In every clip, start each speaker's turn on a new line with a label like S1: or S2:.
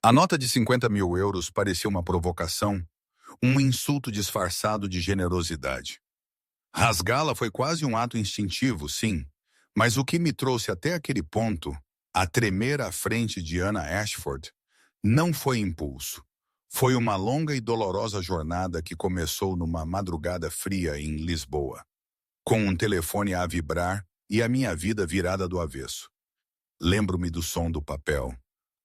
S1: A nota de 50.000 euros parecia uma provocação, um insulto disfarçado de generosidade. Rasgá-la foi quase um ato instintivo, sim, mas o que me trouxe até aquele ponto, a tremer à frente de Anna Ashford, não foi impulso. Foi uma longa e dolorosa jornada que começou numa madrugada fria em Lisboa, com um telefone a vibrar e a minha vida virada do avesso. Lembro-me do som do papel,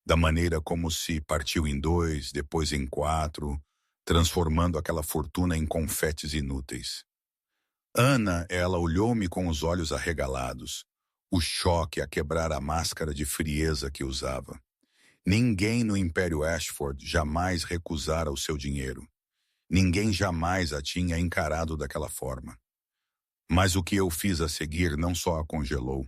S1: da maneira como se partiu em dois, depois em quatro, transformando aquela fortuna em confetes inúteis. Ana, ela olhou-me com os olhos arregalados, o choque a quebrar a máscara de frieza que usava. Ninguém no Império Ashford jamais recusara o seu dinheiro. Ninguém jamais a tinha encarado daquela forma. Mas o que eu fiz a seguir não só a congelou,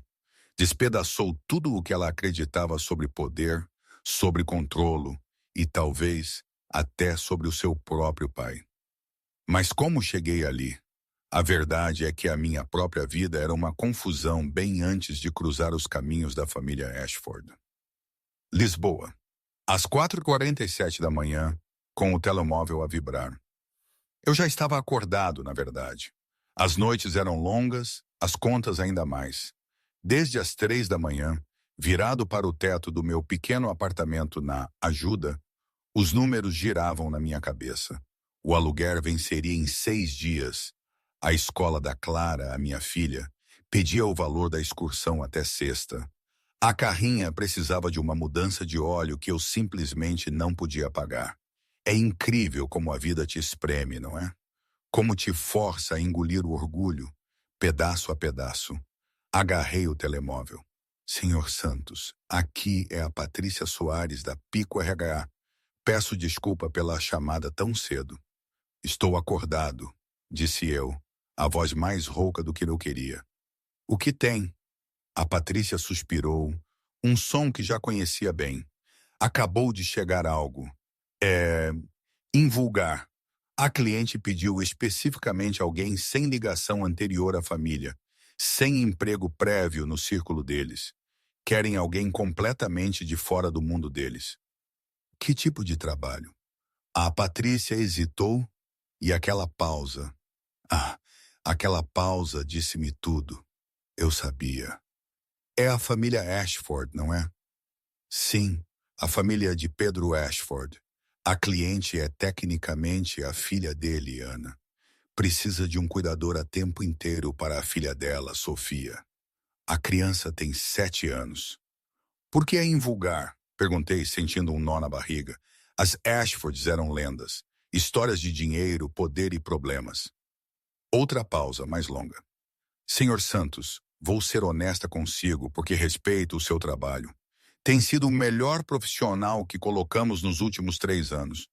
S1: despedaçou tudo o que ela acreditava sobre poder, sobre controlo e talvez até sobre o seu próprio pai. Mas como cheguei ali? A verdade é que a minha própria vida era uma confusão bem antes de cruzar os caminhos da família Ashford. Lisboa. Às 4h47 da manhã, com o telemóvel a vibrar. Eu já estava acordado, na verdade. As noites eram longas, as contas ainda mais. Desde as 3 da manhã, virado para o teto do meu pequeno apartamento na Ajuda, os números giravam na minha cabeça. O aluguer venceria em 6 dias. A escola da Clara, a minha filha, pedia o valor da excursão até sexta. A carrinha precisava de uma mudança de óleo que eu simplesmente não podia pagar. É incrível como a vida te espreme, não é? Como te força a engolir o orgulho, pedaço a pedaço. Agarrei o telemóvel. Senhor Santos, aqui é a Patrícia Soares da Pico RH. Peço desculpa pela chamada tão cedo. Estou acordado, disse eu, a voz mais rouca do que eu queria. O que tem? A Patrícia suspirou, um som que já conhecia bem. Acabou de chegar algo. Invulgar. A cliente pediu especificamente alguém sem ligação anterior à família, sem emprego prévio no círculo deles. Querem alguém completamente de fora do mundo deles. Que tipo de trabalho? A Patrícia hesitou e aquela pausa. Aquela pausa disse-me tudo. Eu sabia. É a família Ashford, não é? Sim, a família de Pedro Ashford. A cliente é tecnicamente a filha dele, Ana. Precisa de um cuidador a tempo inteiro para a filha dela, Sofia. A criança tem 7 anos. Por que é invulgar? Perguntei, sentindo um nó na barriga. As Ashfords eram lendas. Histórias de dinheiro, poder e problemas. Outra pausa, mais longa. Senhor Santos, vou ser honesta consigo porque respeito o seu trabalho. Tem sido o melhor profissional que colocamos nos últimos 3 anos.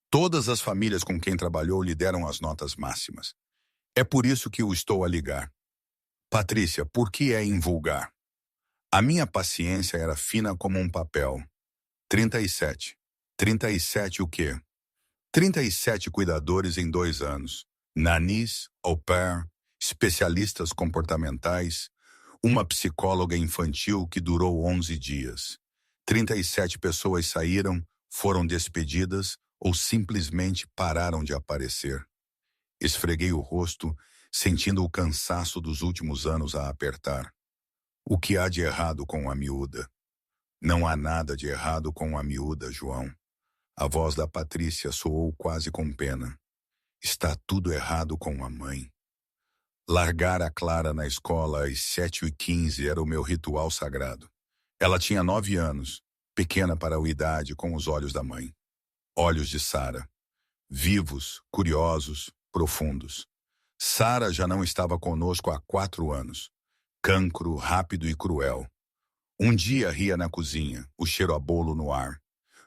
S1: Todas as famílias com quem trabalhou lhe deram as notas máximas. É por isso que o estou a ligar. Patrícia, por que é invulgar? A minha paciência era fina como um papel. 37. 37 o quê? 37 cuidadores em 2 anos. Nanis, au pair, especialistas comportamentais, uma psicóloga infantil que durou 11 dias. 37 pessoas saíram, foram despedidas ou simplesmente pararam de aparecer. Esfreguei o rosto, sentindo o cansaço dos últimos anos a apertar. O que há de errado com a miúda? Não há nada de errado com a miúda, João. A voz da Patrícia soou quase com pena. Está tudo errado com a mãe. Largar a Clara na escola às 7h15 era o meu ritual sagrado. Ela tinha 9 anos, pequena para a idade, com os olhos da mãe. Olhos de Sara. Vivos, curiosos, profundos. Sara já não estava conosco há 4 anos. Cancro, rápido e cruel. Um dia ria na cozinha, o cheiro a bolo no ar.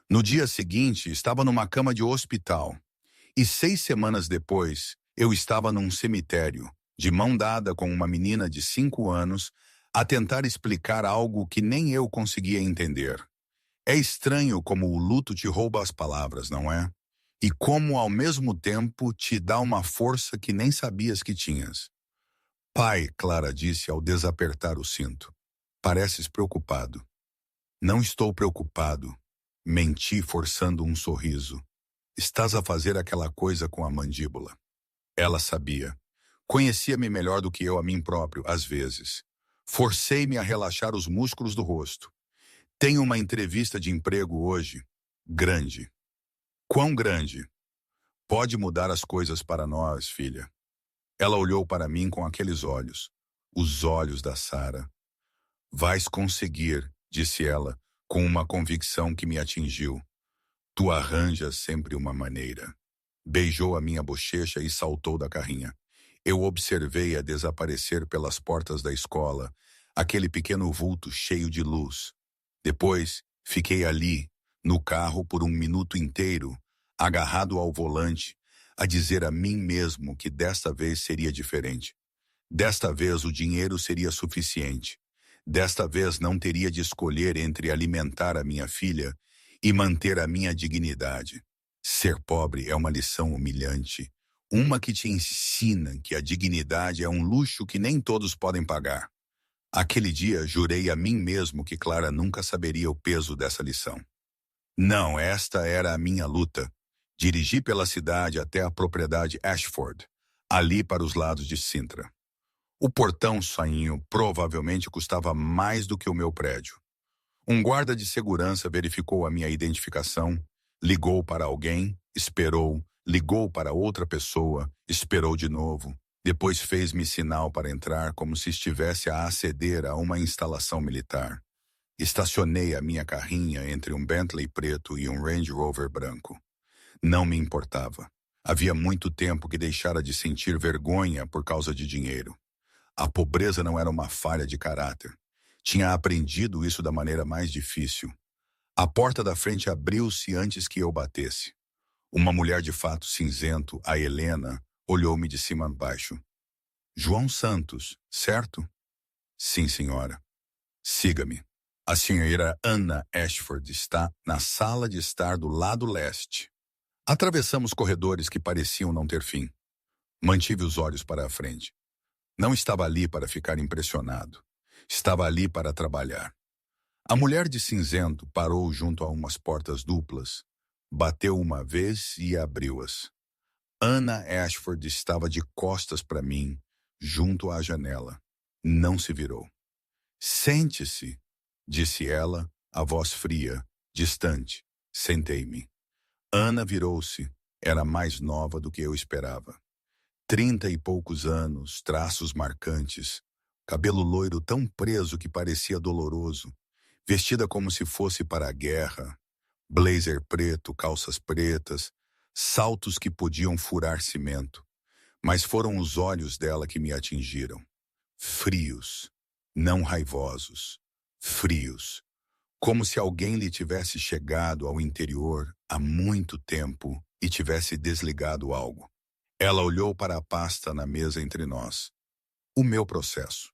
S1: No dia seguinte, estava numa cama de hospital. E 6 semanas depois, eu estava num cemitério, de mão dada com uma menina de 5 anos, a tentar explicar algo que nem eu conseguia entender. É estranho como o luto te rouba as palavras, não é? E como, ao mesmo tempo, te dá uma força que nem sabias que tinhas. Pai, Clara disse ao desapertar o cinto. Pareces preocupado. Não estou preocupado. Menti forçando um sorriso. Estás a fazer aquela coisa com a mandíbula. Ela sabia. Conhecia-me melhor do que eu a mim próprio, às vezes. Forcei-me a relaxar os músculos do rosto. Tenho uma entrevista de emprego hoje. Grande. Quão grande? Pode mudar as coisas para nós, filha. Ela olhou para mim com aqueles olhos. Os olhos da Sara. Vais conseguir, disse ela, com uma convicção que me atingiu. Tu arranjas sempre uma maneira. Beijou a minha bochecha e saltou da carrinha. Eu observei-a desaparecer pelas portas da escola, aquele pequeno vulto cheio de luz. Depois, fiquei ali, no carro por um minuto inteiro, agarrado ao volante, a dizer a mim mesmo que desta vez seria diferente. Desta vez o dinheiro seria suficiente. Desta vez não teria de escolher entre alimentar a minha filha e manter a minha dignidade. Ser pobre é uma lição humilhante, uma que te ensina que a dignidade é um luxo que nem todos podem pagar. Aquele dia jurei a mim mesmo que Clara nunca saberia o peso dessa lição. Não, esta era a minha luta. Dirigi pela cidade até a propriedade Ashford, ali para os lados de Sintra. O portão sozinho provavelmente custava mais do que o meu prédio. Um guarda de segurança verificou a minha identificação, ligou para alguém, esperou, ligou para outra pessoa, esperou de novo. Depois fez-me sinal para entrar como se estivesse a aceder a uma instalação militar. Estacionei a minha carrinha entre um Bentley preto e um Range Rover branco. Não me importava. Havia muito tempo que deixara de sentir vergonha por causa de dinheiro. A pobreza não era uma falha de caráter. Tinha aprendido isso da maneira mais difícil. A porta da frente abriu-se antes que eu batesse. Uma mulher de fato cinzento, a Helena, olhou-me de cima a baixo. João Santos, certo? Sim, senhora. Siga-me. A senhora Anna Ashford está na sala de estar do lado leste. Atravessamos corredores que pareciam não ter fim. Mantive os olhos para a frente. Não estava ali para ficar impressionado. Estava ali para trabalhar. A mulher de cinzento parou junto a umas portas duplas, bateu uma vez e abriu-as. Anna Ashford estava de costas para mim, junto à janela. Não se virou. Sente-se, disse ela, a voz fria, distante. Sentei-me. Anna virou-se. Era mais nova do que eu esperava. 30 e poucos anos, traços marcantes, cabelo loiro tão preso que parecia doloroso, vestida como se fosse para a guerra, blazer preto, calças pretas, saltos que podiam furar cimento. Mas foram os olhos dela que me atingiram. Frios, não raivosos, frios, como se alguém lhe tivesse chegado ao interior há muito tempo e tivesse desligado algo. Ela olhou para a pasta na mesa entre nós. O meu processo.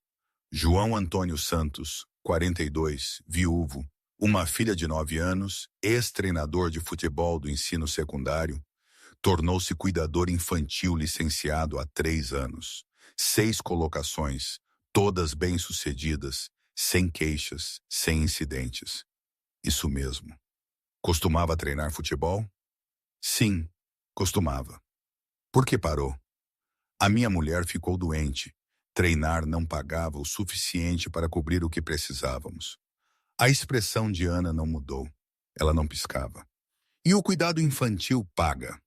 S1: João Antônio Santos, 42, viúvo, uma filha de 9 anos, ex-treinador de futebol do ensino secundário, tornou-se cuidador infantil licenciado há 3 anos. 6 colocações, todas bem-sucedidas, sem queixas, sem incidentes. Isso mesmo. Costumava treinar futebol? Sim, costumava. Por que parou? A minha mulher ficou doente. Treinar não pagava o suficiente para cobrir o que precisávamos. A expressão de Ana não mudou. Ela não piscava. E o cuidado infantil paga.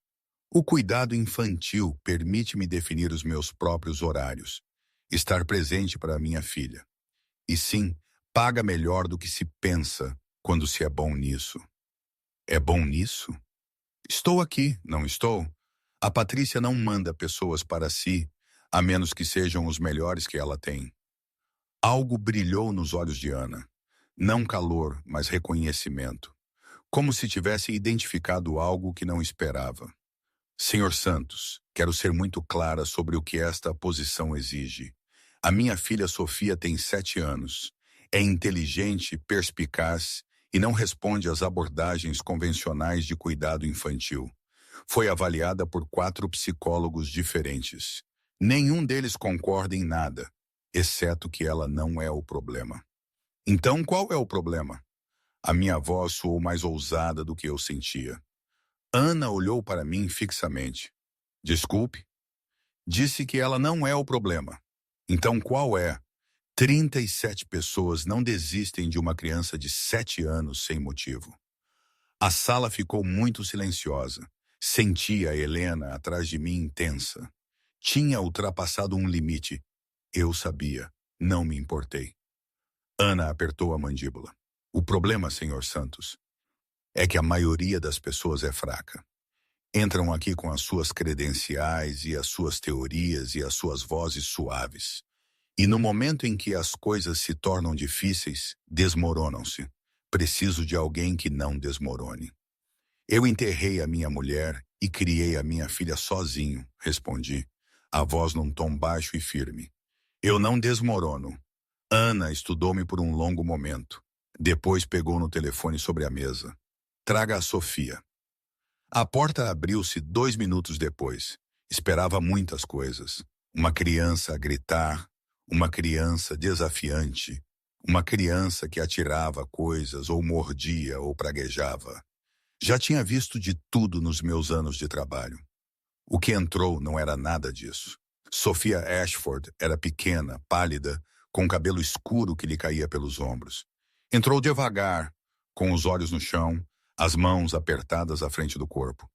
S1: O cuidado infantil permite-me definir os meus próprios horários, estar presente para a minha filha. E sim, paga melhor do que se pensa quando se é bom nisso. É bom nisso? Estou aqui, não estou? A Patrícia não manda pessoas para si, a menos que sejam os melhores que ela tem. Algo brilhou nos olhos de Ana. Não calor, mas reconhecimento. Como se tivesse identificado algo que não esperava. Senhor Santos, quero ser muito clara sobre o que esta posição exige. A minha filha Sofia tem 7 anos. É inteligente, perspicaz e não responde às abordagens convencionais de cuidado infantil. Foi avaliada por 4 psicólogos diferentes. Nenhum deles concorda em nada, exceto que ela não é o problema. Então, qual é o problema? A minha voz soou mais ousada do que eu sentia. Ana olhou para mim fixamente. Desculpe? Disse que ela não é o problema. Então qual é? 37 pessoas não desistem de uma criança de 7 anos sem motivo. A sala ficou muito silenciosa. Sentia a Helena atrás de mim tensa. Tinha ultrapassado um limite. Eu sabia. Não me importei. Ana apertou a mandíbula. O problema, Senhor Santos, é que a maioria das pessoas é fraca. Entram aqui com as suas credenciais e as suas teorias e as suas vozes suaves. E no momento em que as coisas se tornam difíceis, desmoronam-se. Preciso de alguém que não desmorone. Eu enterrei a minha mulher e criei a minha filha sozinho, respondi, a voz num tom baixo e firme. Eu não desmorono. Ana estudou-me por um longo momento. Depois pegou no telefone sobre a mesa. Traga a Sofia. A porta abriu-se 2 minutos depois. Esperava muitas coisas. Uma criança a gritar, uma criança desafiante, uma criança que atirava coisas ou mordia ou praguejava. Já tinha visto de tudo nos meus anos de trabalho. O que entrou não era nada disso. Sofia Ashford era pequena, pálida, com cabelo escuro que lhe caía pelos ombros. Entrou devagar, com os olhos no chão, as mãos apertadas à frente do corpo.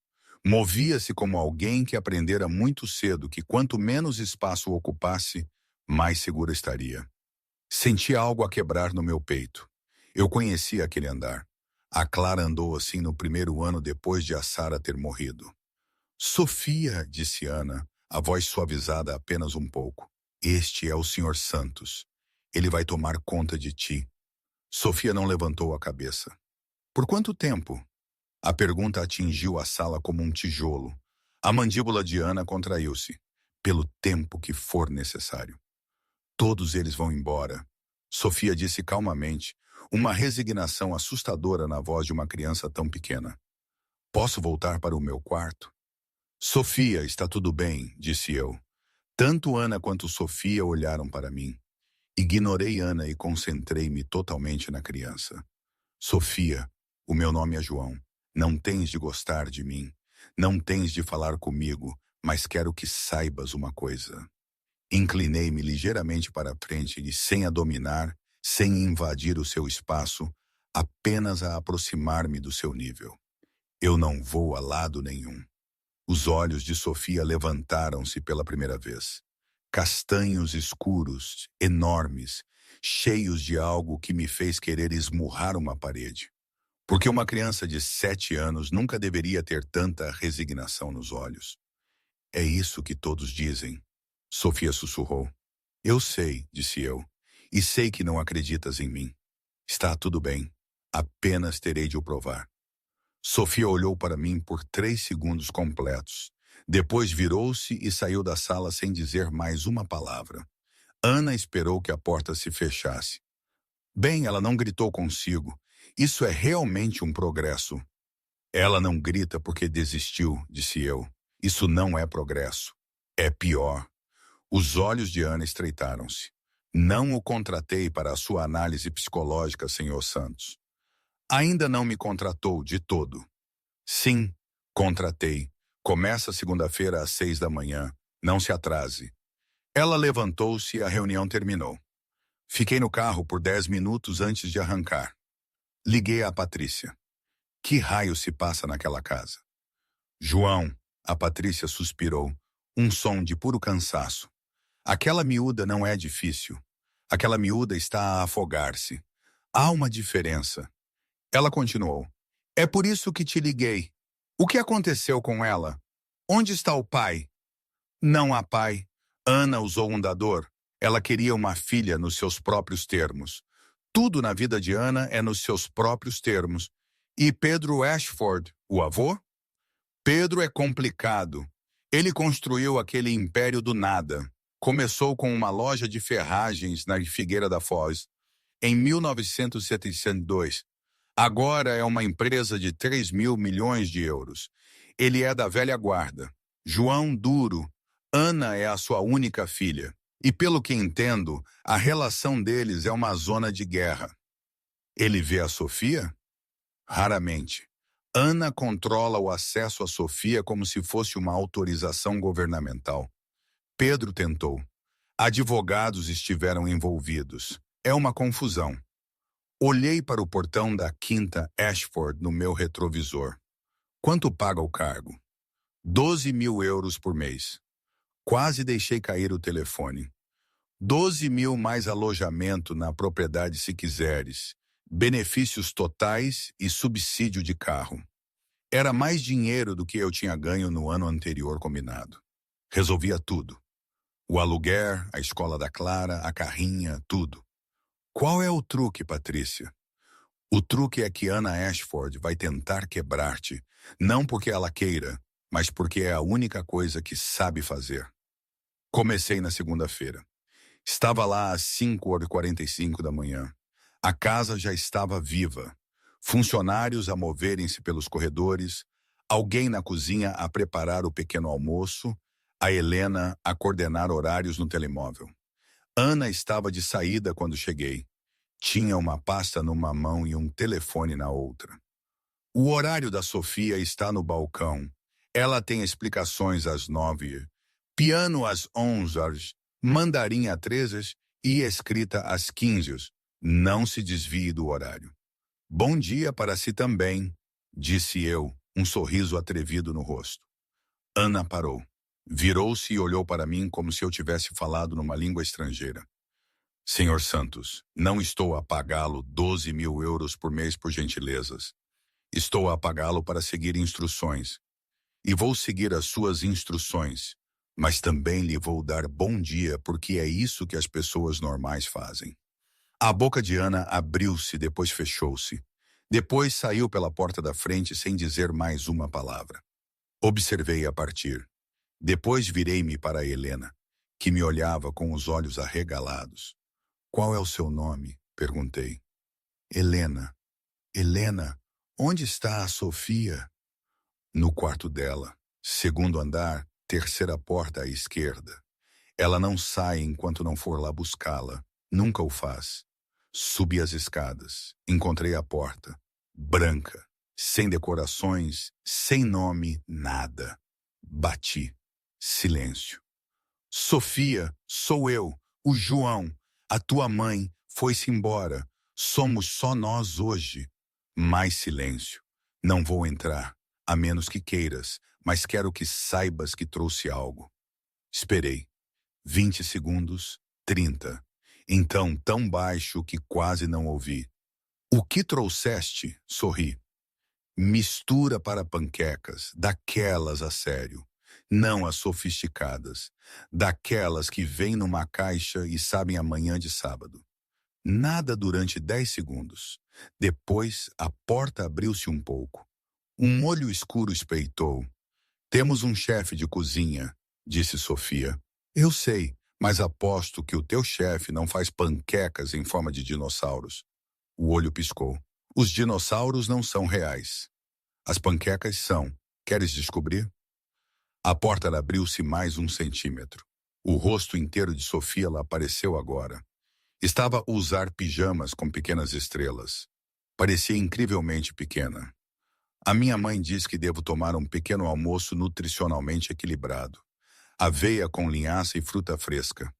S1: Movia-se como alguém que aprendera muito cedo que quanto menos espaço ocupasse, mais segura estaria. Sentia algo a quebrar no meu peito. Eu conhecia aquele andar. A Clara andou assim no primeiro ano depois de a Sarah ter morrido. Sofia, disse Ana, a voz suavizada apenas um pouco. Este é o Sr. Santos. Ele vai tomar conta de ti. Sofia não levantou a cabeça. Por quanto tempo? A pergunta atingiu a sala como um tijolo. A mandíbula de Ana contraiu-se. Pelo tempo que for necessário. Todos eles vão embora. Sofia disse calmamente, uma resignação assustadora na voz de uma criança tão pequena. Posso voltar para o meu quarto? Sofia, está tudo bem, disse eu. Tanto Ana quanto Sofia olharam para mim. Ignorei Ana e concentrei-me totalmente na criança. Sofia, o meu nome é João. Não tens de gostar de mim. Não tens de falar comigo, mas quero que saibas uma coisa. Inclinei-me ligeiramente para a frente e, sem a dominar, sem invadir o seu espaço, apenas a aproximar-me do seu nível. Eu não vou a lado nenhum. Os olhos de Sofia levantaram-se pela primeira vez. Castanhos escuros, enormes, cheios de algo que me fez querer esmurrar uma parede. Porque uma criança de 7 anos nunca deveria ter tanta resignação nos olhos. É isso que todos dizem. Sofia sussurrou. Eu sei, disse eu, e sei que não acreditas em mim. Está tudo bem. Apenas terei de o provar. Sofia olhou para mim por 3 segundos completos. Depois virou-se e saiu da sala sem dizer mais uma palavra. Ana esperou que a porta se fechasse. Bem, ela não gritou consigo. Isso é realmente um progresso. Ela não grita porque desistiu, disse eu. Isso não é progresso. É pior. Os olhos de Ana estreitaram-se. Não o contratei para a sua análise psicológica, Sr. Santos. Ainda não me contratou de todo. Sim, contratei. Começa segunda-feira às 6 da manhã. Não se atrase. Ela levantou-se e a reunião terminou. Fiquei no carro por 10 minutos antes de arrancar. Liguei à Patrícia. Que raio se passa naquela casa? João, a Patrícia suspirou. Um som de puro cansaço. Aquela miúda não é difícil. Aquela miúda está a afogar-se. Há uma diferença. Ela continuou. É por isso que te liguei. O que aconteceu com ela? Onde está o pai? Não há pai. Ana usou um dador. Ela queria uma filha nos seus próprios termos. Tudo na vida de Ana é nos seus próprios termos. E Pedro Ashford, o avô? Pedro é complicado. Ele construiu aquele império do nada. Começou com uma loja de ferragens na Figueira da Foz, em 1972. Agora é uma empresa de 3 mil milhões de euros. Ele é da velha guarda. João duro. Ana é a sua única filha. E pelo que entendo, a relação deles é uma zona de guerra. Ele vê a Sofia? Raramente. Ana controla o acesso a Sofia como se fosse uma autorização governamental. Pedro tentou. Advogados estiveram envolvidos. É uma confusão. Olhei para o portão da Quinta Ashford no meu retrovisor. Quanto paga o cargo? 12.000 euros por mês. Quase deixei cair o telefone. 12.000 mais alojamento na propriedade se quiseres. Benefícios totais e subsídio de carro. Era mais dinheiro do que eu tinha ganho no ano anterior combinado. Resolvia tudo. O aluguer, a escola da Clara, a carrinha, tudo. Qual é o truque, Patrícia? O truque é que Ana Ashford vai tentar quebrar-te, não porque ela queira, mas porque é a única coisa que sabe fazer. Comecei na segunda-feira. Estava lá às 5h45 da manhã. A casa já estava viva. Funcionários a moverem-se pelos corredores, alguém na cozinha a preparar o pequeno almoço, a Helena a coordenar horários no telemóvel. Ana estava de saída quando cheguei. Tinha uma pasta numa mão e um telefone na outra. O horário da Sofia está no balcão. Ela tem explicações às 9h, piano às 11h, mandarim às 13h e escrita às 15h. Não se desvie do horário. Bom dia para si também, disse eu, um sorriso atrevido no rosto. Ana parou. Virou-se e olhou para mim como se eu tivesse falado numa língua estrangeira. Senhor Santos, não estou a pagá-lo 12.000 euros por mês por gentilezas. Estou a pagá-lo para seguir instruções. E vou seguir as suas instruções, mas também lhe vou dar bom dia porque é isso que as pessoas normais fazem. A boca de Ana abriu-se, depois fechou-se. Depois saiu pela porta da frente sem dizer mais uma palavra. Observei a partir. Depois virei-me para a Helena, que me olhava com os olhos arregalados. Qual é o seu nome? Perguntei. Helena. Helena, onde está a Sofia? No quarto dela, segundo andar, terceira porta à esquerda. Ela não sai enquanto não for lá buscá-la. Nunca o faz. Subi as escadas. Encontrei a porta. Branca. Sem decorações, sem nome, nada. Bati. Silêncio. Sofia, sou eu, o João. A tua mãe foi-se embora. Somos só nós hoje. Mais silêncio. Não vou entrar, a menos que queiras, mas quero que saibas que trouxe algo. Esperei. 20 segundos, 30. Então, tão baixo que quase não ouvi. O que trouxeste? Sorri. Mistura para panquecas, daquelas a sério. Não as sofisticadas, daquelas que vêm numa caixa e sabem amanhã de sábado. Nada durante 10 segundos. Depois, a porta abriu-se um pouco. Um olho escuro espreitou. Temos um chefe de cozinha, disse Sofia. Eu sei, mas aposto que o teu chefe não faz panquecas em forma de dinossauros. O olho piscou. Os dinossauros não são reais. As panquecas são. Queres descobrir? A porta abriu-se mais 1 centímetro. O rosto inteiro de Sofia lá apareceu agora. Estava a usar pijamas com pequenas estrelas. Parecia incrivelmente pequena. A minha mãe diz que devo tomar um pequeno almoço nutricionalmente equilibrado. Aveia com linhaça e fruta fresca.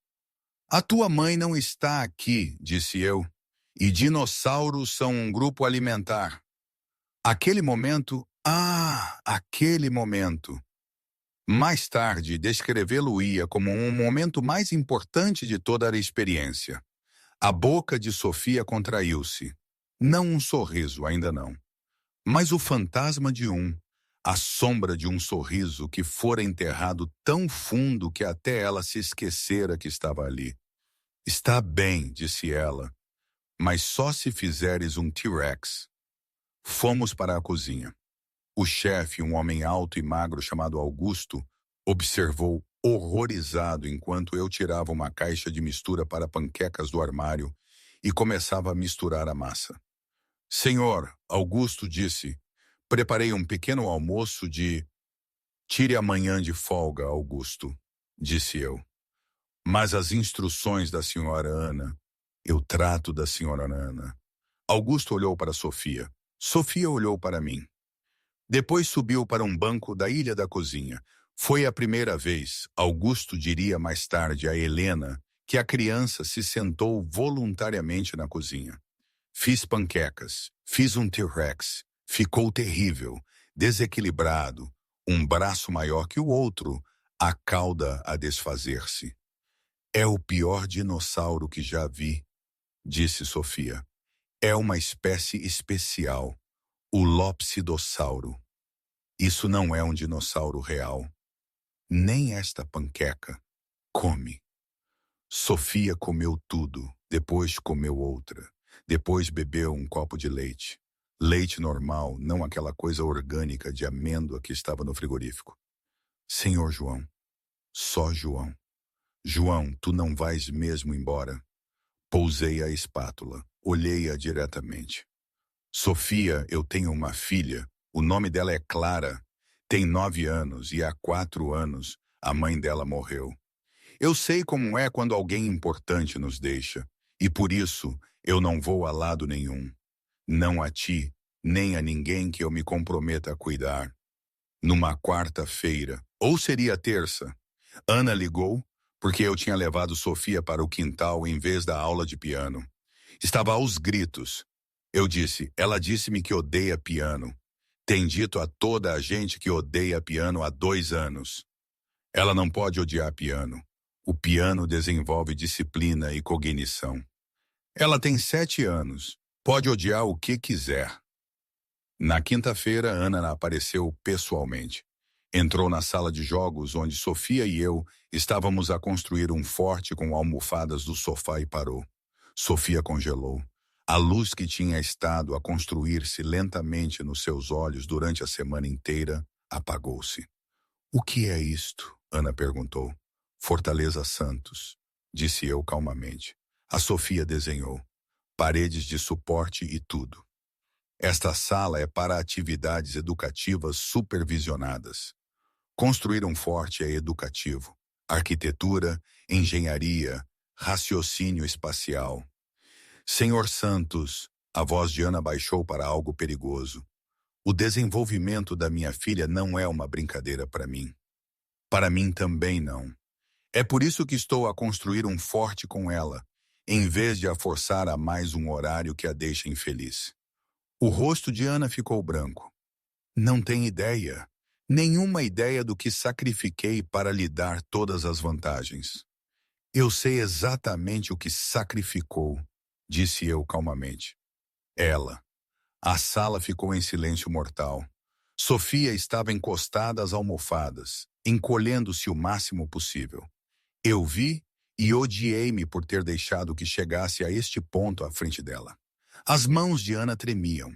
S1: A tua mãe não está aqui, disse eu. E dinossauros são um grupo alimentar. Aquele momento, aquele momento. Mais tarde, descrevê-lo-ia como um momento mais importante de toda a experiência. A boca de Sofia contraiu-se. Não um sorriso, ainda não. Mas o fantasma de a sombra de um sorriso que fora enterrado tão fundo que até ela se esquecera que estava ali. Está bem, disse ela, mas só se fizeres um T-Rex. Fomos para a cozinha. O chefe, um homem alto e magro chamado Augusto, observou horrorizado enquanto eu tirava uma caixa de mistura para panquecas do armário e começava a misturar a massa. Senhor, Augusto disse, preparei um pequeno almoço de... Tire amanhã de folga, Augusto, disse eu. Mas as instruções da senhora Ana, eu trato da senhora Ana. Augusto olhou para Sofia. Sofia olhou para mim. Depois subiu para um banco da ilha da cozinha. Foi a primeira vez, Augusto diria mais tarde a Helena, que a criança se sentou voluntariamente na cozinha. Fiz panquecas, fiz um T-Rex, ficou terrível, desequilibrado, um braço maior que o outro, a cauda a desfazer-se. É o pior dinossauro que já vi, disse Sofia. É uma espécie especial, o Lopsidossauro. Isso não é um dinossauro real. Nem esta panqueca. Come. Sofia comeu tudo, depois comeu outra. Depois bebeu um copo de leite. Leite normal, não aquela coisa orgânica de amêndoa que estava no frigorífico. Senhor João. Só João. João, tu não vais mesmo embora? Pousei a espátula. Olhei-a diretamente. Sofia, eu tenho uma filha. O nome dela é Clara. Tem 9 anos e há 4 anos a mãe dela morreu. Eu sei como é quando alguém importante nos deixa. E por isso eu não vou a lado nenhum. Não a ti, nem a ninguém que eu me comprometa a cuidar. Numa quarta-feira, ou seria terça, Ana ligou porque eu tinha levado Sofia para o quintal em vez da aula de piano. Estava aos gritos. Eu disse, ela disse-me que odeia piano. Tem dito a toda a gente que odeia piano há 2 anos. Ela não pode odiar piano. O piano desenvolve disciplina e cognição. Ela tem 7 anos. Pode odiar o que quiser. Na quinta-feira, Ana apareceu pessoalmente. Entrou na sala de jogos onde Sofia e eu estávamos a construir um forte com almofadas do sofá e parou. Sofia congelou. A luz que tinha estado a construir-se lentamente nos seus olhos durante a semana inteira apagou-se. O que é isto? Ana perguntou. Fortaleza Santos, disse eu calmamente. A Sofia desenhou. Paredes de suporte e tudo. Esta sala é para atividades educativas supervisionadas. Construir um forte é educativo. Arquitetura, engenharia, raciocínio espacial. Senhor Santos, a voz de Ana baixou para algo perigoso. O desenvolvimento da minha filha não é uma brincadeira para mim. Para mim também não. É por isso que estou a construir um forte com ela, em vez de a forçar a mais um horário que a deixa infeliz. O rosto de Ana ficou branco. Não tem ideia, nenhuma ideia do que sacrifiquei para lhe dar todas as vantagens. Eu sei exatamente o que sacrificou, disse eu calmamente. Ela. A sala ficou em silêncio mortal. Sofia estava encostada às almofadas, encolhendo-se o máximo possível. Eu vi e odiei-me por ter deixado que chegasse a este ponto à frente dela. As mãos de Ana tremiam.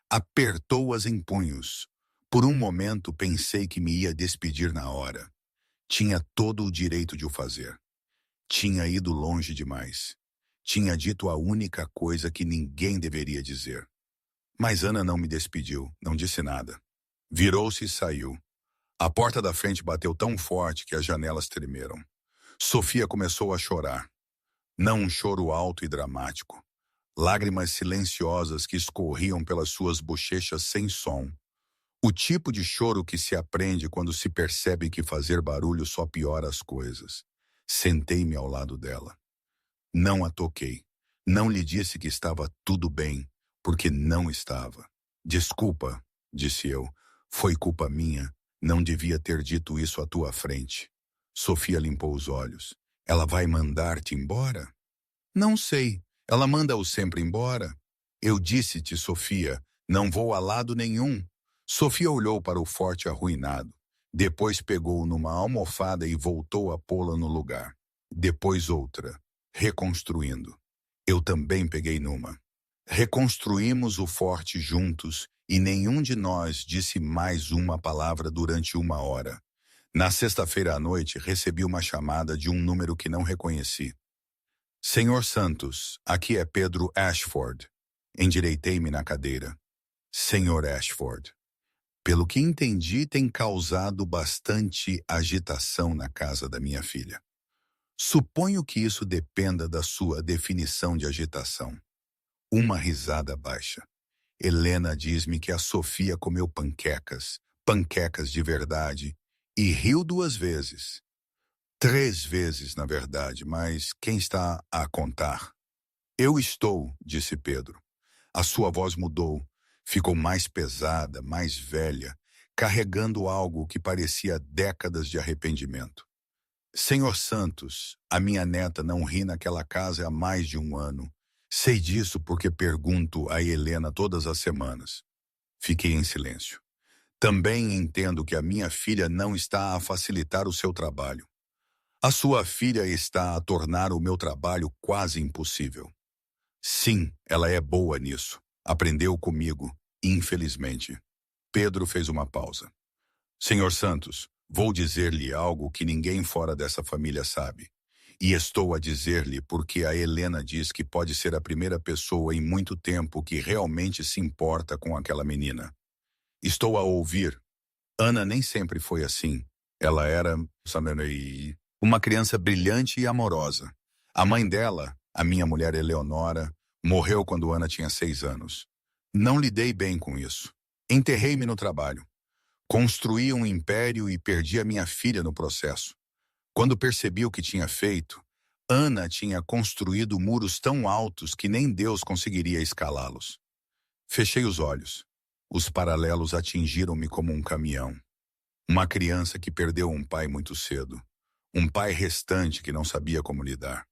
S1: Apertou-as em punhos. Por um momento pensei que me ia despedir na hora. Tinha todo o direito de o fazer. Tinha ido longe demais. Tinha dito a única coisa que ninguém deveria dizer. Mas Ana não me despediu, não disse nada. Virou-se e saiu. A porta da frente bateu tão forte que as janelas tremeram. Sofia começou a chorar. Não um choro alto e dramático. Lágrimas silenciosas que escorriam pelas suas bochechas sem som. O tipo de choro que se aprende quando se percebe que fazer barulho só piora as coisas. Sentei-me ao lado dela. Não a toquei. Não lhe disse que estava tudo bem, porque não estava. Desculpa, disse eu. Foi culpa minha. Não devia ter dito isso à tua frente. Sofia limpou os olhos. Ela vai mandar-te embora? Não sei. Ela manda-o sempre embora. Eu disse-te, Sofia, não vou a lado nenhum. Sofia olhou para o forte arruinado. Depois pegou numa almofada e voltou a pô-la no lugar. Depois outra, reconstruindo. Eu também peguei numa. Reconstruímos o forte juntos e nenhum de nós disse mais uma palavra durante 1 hora. Na sexta-feira à noite, recebi uma chamada de um número que não reconheci. Senhor Santos, aqui é Pedro Ashford. Endireitei-me na cadeira. Senhor Ashford. Pelo que entendi, tem causado bastante agitação na casa da minha filha. Suponho que isso dependa da sua definição de agitação. Uma risada baixa. Helena diz-me que a Sofia comeu panquecas, panquecas de verdade, e riu 2 vezes. 3 vezes, na verdade, mas quem está a contar? Eu estou, disse Pedro. A sua voz mudou, ficou mais pesada, mais velha, carregando algo que parecia décadas de arrependimento. Senhor Santos, a minha neta não ri naquela casa há mais de um ano. Sei disso porque pergunto a Helena todas as semanas. Fiquei em silêncio. Também entendo que a minha filha não está a facilitar o seu trabalho. A sua filha está a tornar o meu trabalho quase impossível. Sim, ela é boa nisso. Aprendeu comigo, infelizmente. Pedro fez uma pausa. Senhor Santos, vou dizer-lhe algo que ninguém fora dessa família sabe. E estou a dizer-lhe porque a Helena diz que pode ser a primeira pessoa em muito tempo que realmente se importa com aquela menina. Estou a ouvir. Ana nem sempre foi assim. Ela era, sabe, uma criança brilhante e amorosa. A mãe dela, a minha mulher Eleonora, morreu quando Ana tinha 6 anos. Não lidei bem com isso. Enterrei-me no trabalho. Construí um império e perdi a minha filha no processo. Quando percebi o que tinha feito, Ana tinha construído muros tão altos que nem Deus conseguiria escalá-los. Fechei os olhos. Os paralelos atingiram-me como um caminhão. Uma criança que perdeu um pai muito cedo. Um pai restante que não sabia como lidar.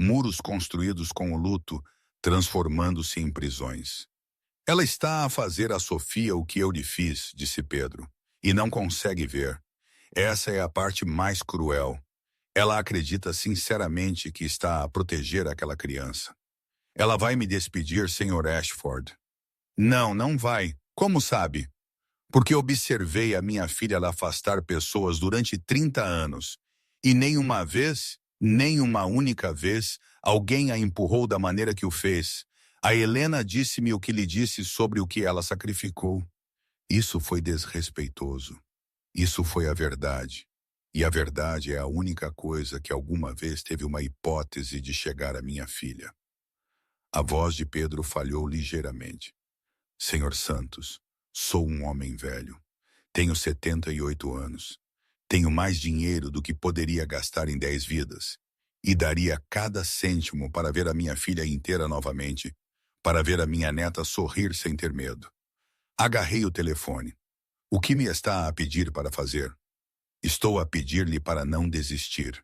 S1: Muros construídos com o luto, transformando-se em prisões. Ela está a fazer a Sofia o que eu lhe fiz, disse Pedro, e não consegue ver. Essa é a parte mais cruel. Ela acredita sinceramente que está a proteger aquela criança. Ela vai me despedir, Sr. Ashford. Não, não vai. Como sabe? Porque observei a minha filha afastar pessoas durante 30 anos. E nem uma única vez, alguém a empurrou da maneira que o fez. A Helena disse-me o que lhe disse sobre o que ela sacrificou. Isso foi desrespeitoso. Isso foi a verdade. E a verdade é a única coisa que alguma vez teve uma hipótese de chegar à minha filha. A voz de Pedro falhou ligeiramente. Senhor Santos, sou um homem velho. Tenho 78 anos. Tenho mais dinheiro do que poderia gastar em 10 vidas. E daria cada cêntimo para ver a minha filha inteira novamente, para ver a minha neta sorrir sem ter medo. Agarrei o telefone. O que me está a pedir para fazer? Estou a pedir-lhe para não desistir.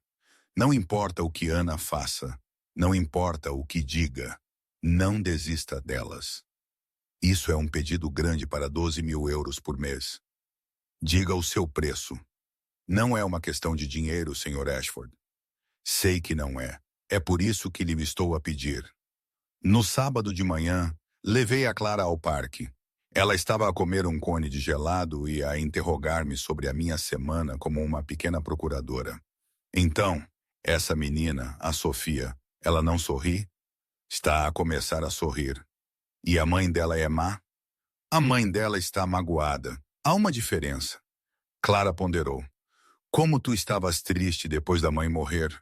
S1: Não importa o que Ana faça. Não importa o que diga. Não desista delas. Isso é um pedido grande para 12.000 euros por mês. Diga o seu preço. Não é uma questão de dinheiro, Sr. Ashford. Sei que não é. É por isso que lhe estou a pedir. No sábado de manhã, levei a Clara ao parque. Ela estava a comer um cone de gelado e a interrogar-me sobre a minha semana como uma pequena procuradora. Então, essa menina, a Sofia, ela não sorri? Está a começar a sorrir. E a mãe dela é má? A mãe dela está magoada. Há uma diferença. Clara ponderou. Como tu estavas triste depois da mãe morrer.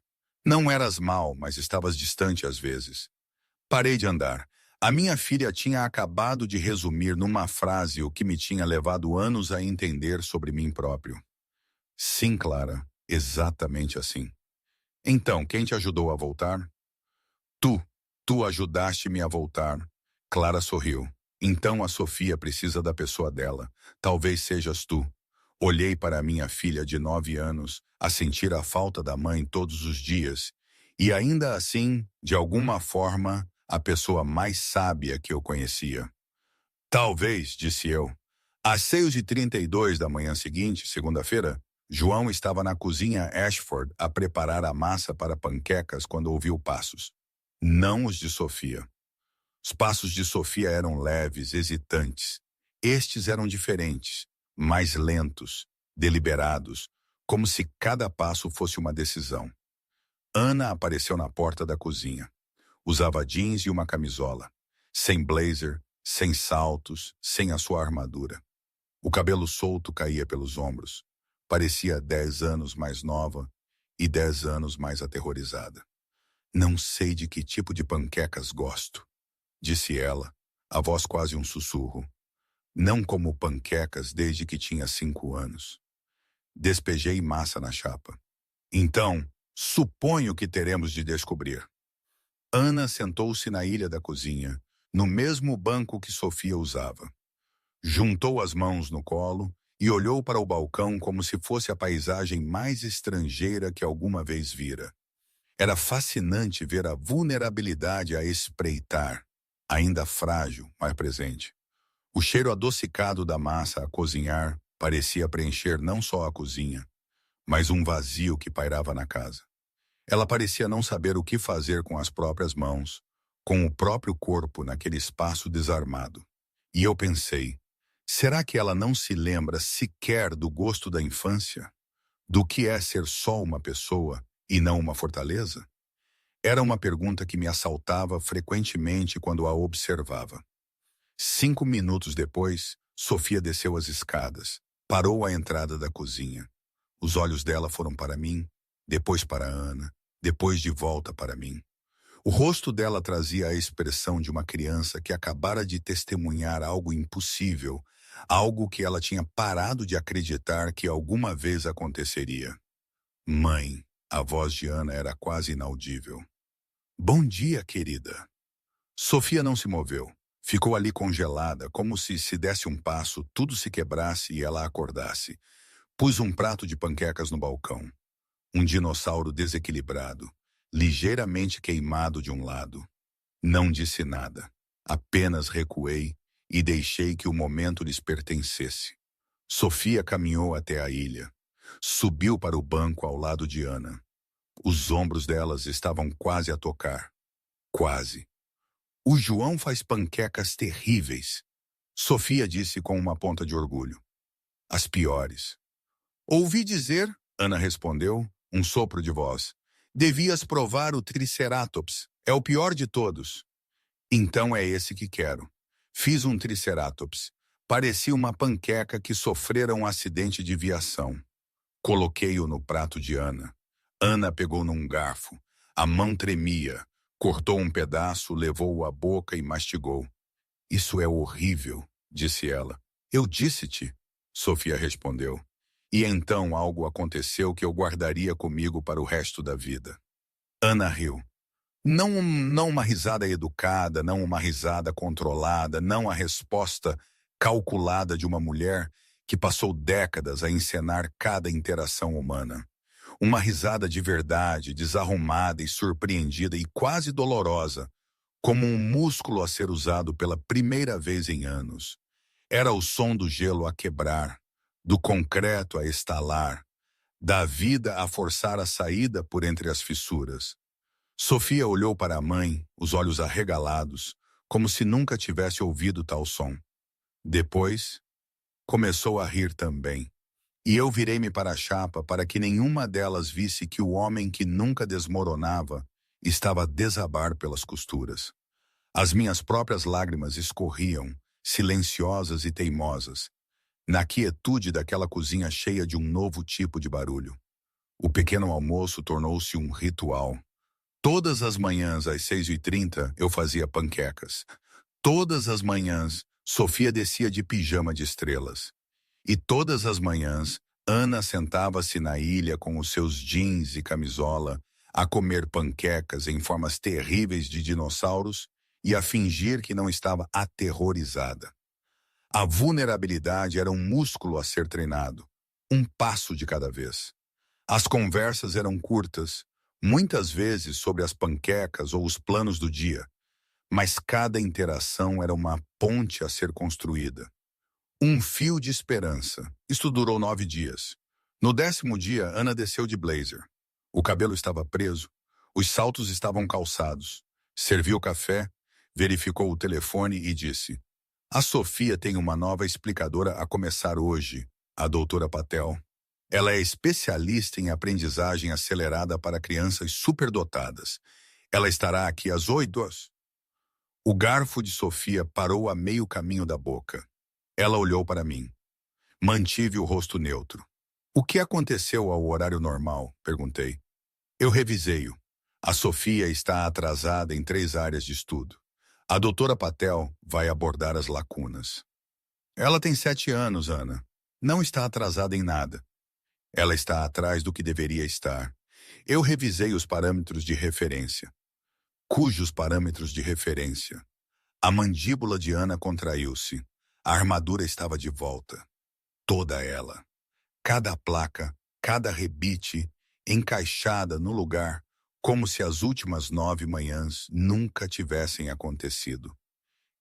S1: Não eras mal, mas estavas distante às vezes. Parei de andar. A minha filha tinha acabado de resumir numa frase o que me tinha levado anos a entender sobre mim próprio. Sim, Clara, exatamente assim. Então, quem te ajudou a voltar? Tu. Tu ajudaste-me a voltar. Clara sorriu. Então a Sofia precisa da pessoa dela. Talvez sejas tu. Olhei para a minha filha de 9 anos, a sentir a falta da mãe todos os dias, e ainda assim, de alguma forma, a pessoa mais sábia que eu conhecia. Talvez, disse eu. Às 6h32 da manhã seguinte, segunda-feira, João estava na cozinha Ashford a preparar a massa para panquecas quando ouviu passos. Não os de Sofia. Os passos de Sofia eram leves, hesitantes. Estes eram diferentes, mais lentos, deliberados, como se cada passo fosse uma decisão. Ana apareceu na porta da cozinha. Usava jeans e uma camisola. Sem blazer, sem saltos, sem a sua armadura. O cabelo solto caía pelos ombros. Parecia 10 anos mais nova e 10 anos mais aterrorizada. Não sei de que tipo de panquecas gosto. disse ela, a voz quase um sussurro. Não como panquecas desde que tinha 5 anos. Despejei massa na chapa. Então, suponho que teremos de descobrir. Ana sentou-se na ilha da cozinha, no mesmo banco que Sofia usava. Juntou as mãos no colo e olhou para o balcão como se fosse a paisagem mais estrangeira que alguma vez vira. Era fascinante ver a vulnerabilidade a espreitar, ainda frágil, mas presente. O cheiro adocicado da massa a cozinhar parecia preencher não só a cozinha, mas um vazio que pairava na casa. Ela parecia não saber o que fazer com as próprias mãos, com o próprio corpo naquele espaço desarmado. E eu pensei, será que ela não se lembra sequer do gosto da infância? Do que é ser só uma pessoa e não uma fortaleza? Era uma pergunta que me assaltava frequentemente quando a observava. 5 minutos depois, Sofia desceu as escadas, parou à entrada da cozinha. Os olhos dela foram para mim, depois para Ana, depois de volta para mim. O rosto dela trazia a expressão de uma criança que acabara de testemunhar algo impossível, algo que ela tinha parado de acreditar que alguma vez aconteceria. Mãe, a voz de Ana era quase inaudível. Bom dia, querida. Sofia não se moveu. Ficou ali congelada, como se desse um passo, tudo se quebrasse e ela acordasse. Pus um prato de panquecas no balcão. Um dinossauro desequilibrado, ligeiramente queimado de um lado. Não disse nada. Apenas recuei e deixei que o momento lhes pertencesse. Sofia caminhou até a ilha. Subiu para o banco ao lado de Ana. Os ombros delas estavam quase a tocar. Quase. O João faz panquecas terríveis, Sofia disse com uma ponta de orgulho. As piores. Ouvi dizer, Ana respondeu, um sopro de voz. Devias provar o Triceratops. É o pior de todos. Então é esse que quero. Fiz um Triceratops. Parecia uma panqueca que sofrera um acidente de viação. Coloquei-o no prato de Ana. Ana pegou num garfo. A mão tremia. Cortou um pedaço, levou-o à boca e mastigou. Isso é horrível, disse ela. Eu disse-te, Sofia respondeu. E então algo aconteceu que eu guardaria comigo para o resto da vida. Ana riu. Não uma risada educada, não uma risada controlada, não a resposta calculada de uma mulher que passou décadas a encenar cada interação humana. Uma risada de verdade, desarrumada e surpreendida e quase dolorosa, como um músculo a ser usado pela primeira vez em anos. Era o som do gelo a quebrar, do concreto a estalar, da vida a forçar a saída por entre as fissuras. Sofia olhou para a mãe, os olhos arregalados, como se nunca tivesse ouvido tal som. Depois, começou a rir também. E eu virei-me para a chapa para que nenhuma delas visse que o homem que nunca desmoronava estava a desabar pelas costuras. As minhas próprias lágrimas escorriam, silenciosas e teimosas, na quietude daquela cozinha cheia de um novo tipo de barulho. O pequeno almoço tornou-se um ritual. Todas as manhãs, às 6h30, eu fazia panquecas. Todas as manhãs, Sofia descia de pijama de estrelas. E todas as manhãs, Ana sentava-se na ilha com os seus jeans e camisola, a comer panquecas em formas terríveis de dinossauros e a fingir que não estava aterrorizada. A vulnerabilidade era um músculo a ser treinado, um passo de cada vez. As conversas eram curtas, muitas vezes sobre as panquecas ou os planos do dia, mas cada interação era uma ponte a ser construída. Um fio de esperança. Isto durou 9 dias. No 10º dia, Ana desceu de blazer. O cabelo estava preso, os saltos estavam calçados. Serviu café, verificou o telefone e disse: A Sofia tem uma nova explicadora a começar hoje, a doutora Patel. Ela é especialista em aprendizagem acelerada para crianças superdotadas. Ela estará aqui às 8. O garfo de Sofia parou a meio caminho da boca. Ela olhou para mim. Mantive o rosto neutro. O que aconteceu ao horário normal? Perguntei. Eu revisei-o. A Sofia está atrasada em 3 áreas de estudo. A doutora Patel vai abordar as lacunas. Ela tem 7 anos, Ana. Não está atrasada em nada. Ela está atrás do que deveria estar. Eu revisei os parâmetros de referência. Cujos parâmetros de referência? A mandíbula de Ana contraiu-se. A armadura estava de volta. Toda ela. Cada placa, cada rebite, encaixada no lugar, como se as últimas 9 manhãs nunca tivessem acontecido.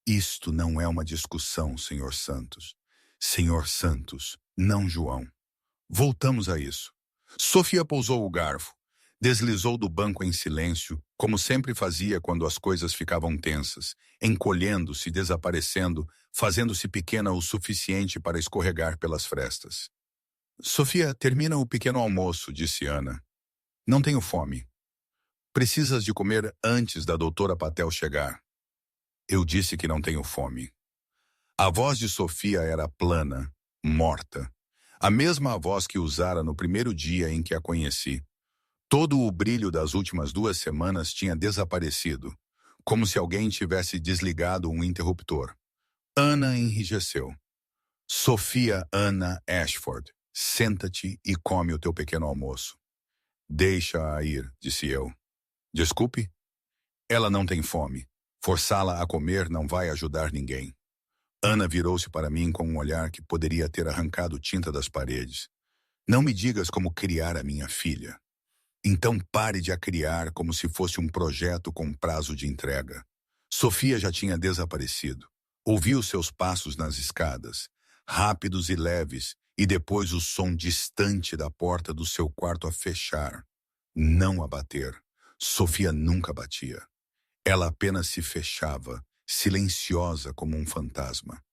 S1: Isto não é uma discussão, Senhor Santos. Senhor Santos, não João. Voltamos a isso. Sofia pousou o garfo. Deslizou do banco em silêncio, como sempre fazia quando as coisas ficavam tensas, encolhendo-se, desaparecendo, fazendo-se pequena o suficiente para escorregar pelas frestas. Sofia, termina o pequeno almoço, disse Ana. Não tenho fome. Precisas de comer antes da doutora Patel chegar. Eu disse que não tenho fome. A voz de Sofia era plana, morta. A mesma voz que usara no primeiro dia em que a conheci. Todo o brilho das últimas 2 semanas tinha desaparecido, como se alguém tivesse desligado um interruptor. Ana enrijeceu. Sofia Ana Ashford, senta-te e come o teu pequeno almoço. Deixa-a ir, disse eu. Desculpe? Ela não tem fome. Forçá-la a comer não vai ajudar ninguém. Ana virou-se para mim com um olhar que poderia ter arrancado tinta das paredes. Não me digas como criar a minha filha. Então pare de a criar como se fosse um projeto com prazo de entrega. Sofia já tinha desaparecido. Ouvi os seus passos nas escadas, rápidos e leves, e depois o som distante da porta do seu quarto a fechar. Não a bater. Sofia nunca batia. Ela apenas se fechava, silenciosa como um fantasma.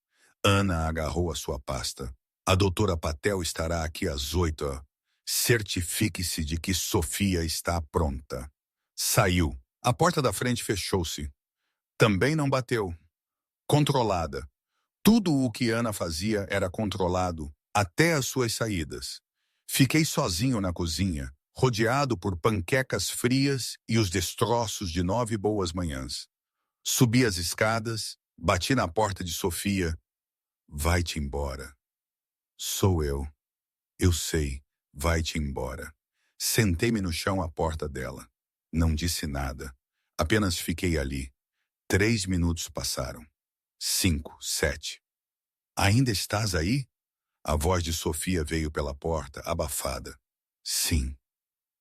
S1: Ana agarrou a sua pasta. A doutora Patel estará aqui às 8. Certifique-se de que Sofia está pronta. Saiu. A porta da frente fechou-se. Também não bateu. Controlada. Tudo o que Ana fazia era controlado, até as suas saídas. Fiquei sozinho na cozinha, rodeado por panquecas frias e os destroços de 9 boas manhãs. Subi as escadas, bati na porta de Sofia. Vai-te embora. Sou eu. Eu sei. Vai-te embora. Sentei-me no chão à porta dela. Não disse nada. Apenas fiquei ali. 3 minutos passaram. 5, 7. Ainda estás aí? A voz de Sofia veio pela porta, abafada. Sim.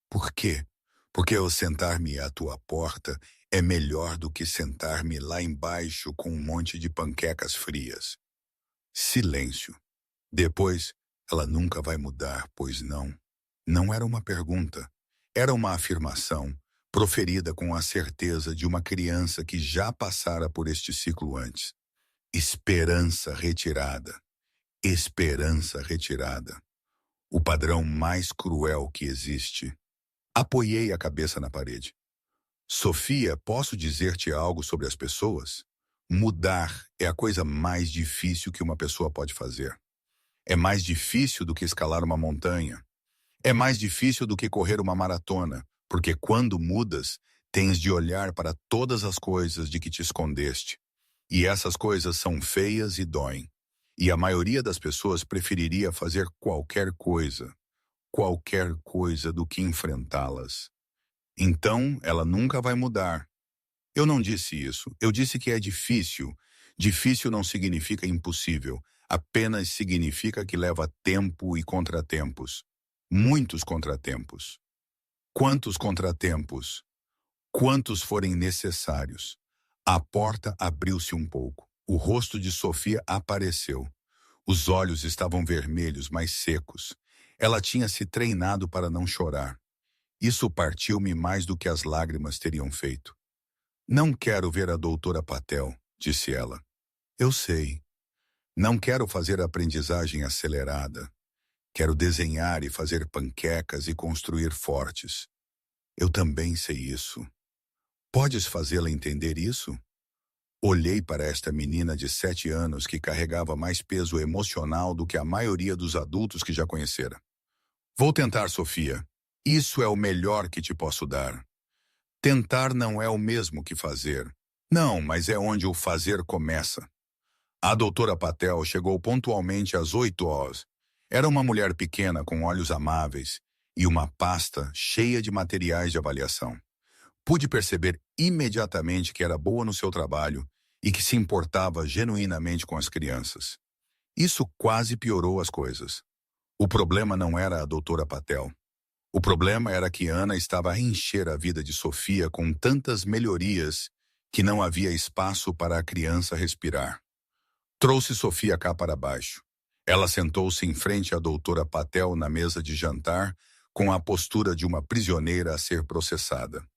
S1: Por quê? Porque eu sentar-me à tua porta é melhor do que sentar-me lá embaixo com um monte de panquecas frias. Silêncio. Depois, ela nunca vai mudar, pois não. Não era uma pergunta. Era uma afirmação, proferida com a certeza de uma criança que já passara por este ciclo antes. Esperança retirada. Esperança retirada. O padrão mais cruel que existe. Apoiei a cabeça na parede. Sofia, posso dizer-te algo sobre as pessoas? Mudar é a coisa mais difícil que uma pessoa pode fazer. É mais difícil do que escalar uma montanha. É mais difícil do que correr uma maratona, porque quando mudas, tens de olhar para todas as coisas de que te escondeste. E essas coisas são feias e doem. E a maioria das pessoas preferiria fazer qualquer coisa do que enfrentá-las. Então, ela nunca vai mudar. Eu não disse isso. Eu disse que é difícil. Difícil não significa impossível. Apenas significa que leva tempo e contratempos. Muitos contratempos. Quantos contratempos? Quantos forem necessários? A porta abriu-se um pouco. O rosto de Sofia apareceu. Os olhos estavam vermelhos, mas secos. Ela tinha se treinado para não chorar. Isso partiu-me mais do que as lágrimas teriam feito. Não quero ver a doutora Patel, disse ela. Eu sei. Não quero fazer aprendizagem acelerada. Quero desenhar e fazer panquecas e construir fortes. Eu também sei isso. Podes fazê-la entender isso? Olhei para esta menina de 7 anos que carregava mais peso emocional do que a maioria dos adultos que já conhecera. Vou tentar, Sofia. Isso é o melhor que te posso dar. Tentar não é o mesmo que fazer. Não, mas é onde o fazer começa. A doutora Patel chegou pontualmente às 8 horas. Era uma mulher pequena com olhos amáveis e uma pasta cheia de materiais de avaliação. Pude perceber imediatamente que era boa no seu trabalho e que se importava genuinamente com as crianças. Isso quase piorou as coisas. O problema não era a doutora Patel. O problema era que Ana estava a encher a vida de Sofia com tantas melhorias que não havia espaço para a criança respirar. Trouxe Sofia cá para baixo. Ela sentou-se em frente à doutora Patel na mesa de jantar, com a postura de uma prisioneira a ser processada.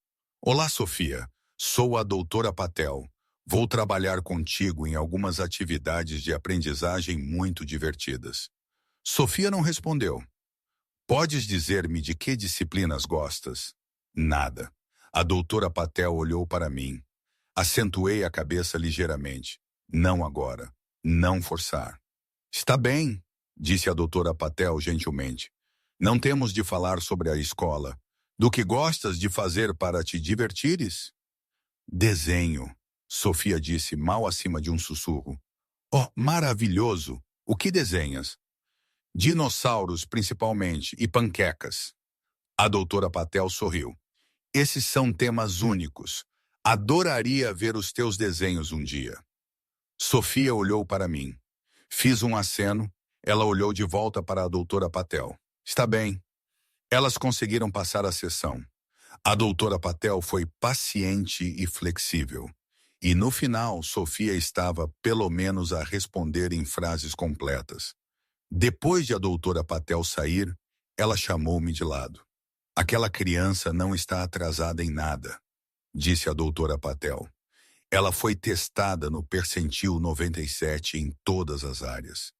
S1: Olá, Sofia. Sou a doutora Patel. Vou trabalhar contigo em algumas atividades de aprendizagem muito divertidas. Sofia não respondeu. Podes dizer-me de que disciplinas gostas? Nada. A doutora Patel olhou para mim. Acentuei a cabeça ligeiramente. Não agora. Não forçar. Está bem, disse a doutora Patel gentilmente. Não temos de falar sobre a escola. Do que gostas de fazer para te divertires? Desenho, Sofia disse mal acima de um sussurro. Oh, maravilhoso! O que desenhas? Dinossauros, principalmente, e panquecas. A doutora Patel sorriu. Esses são temas únicos. Adoraria ver os teus desenhos um dia. Sofia olhou para mim. Fiz um aceno, ela olhou de volta para a doutora Patel. Está bem. Elas conseguiram passar a sessão. A doutora Patel foi paciente e flexível. E no final, Sofia estava pelo menos a responder em frases completas. Depois de a doutora Patel sair, ela chamou-me de lado. Aquela criança não está atrasada em nada, disse a doutora Patel. Ela foi testada no percentil 97 em todas as áreas.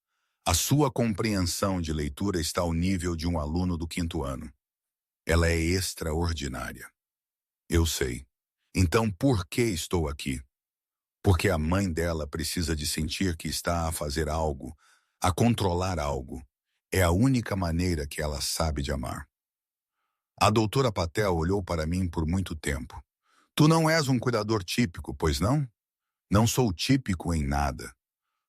S1: A sua compreensão de leitura está ao nível de um aluno do 5º ano. Ela é extraordinária. Eu sei. Então por que estou aqui? Porque a mãe dela precisa de sentir que está a fazer algo, a controlar algo. É a única maneira que ela sabe de amar. A doutora Patel olhou para mim por muito tempo. Tu não és um cuidador típico, pois não? Não sou típico em nada.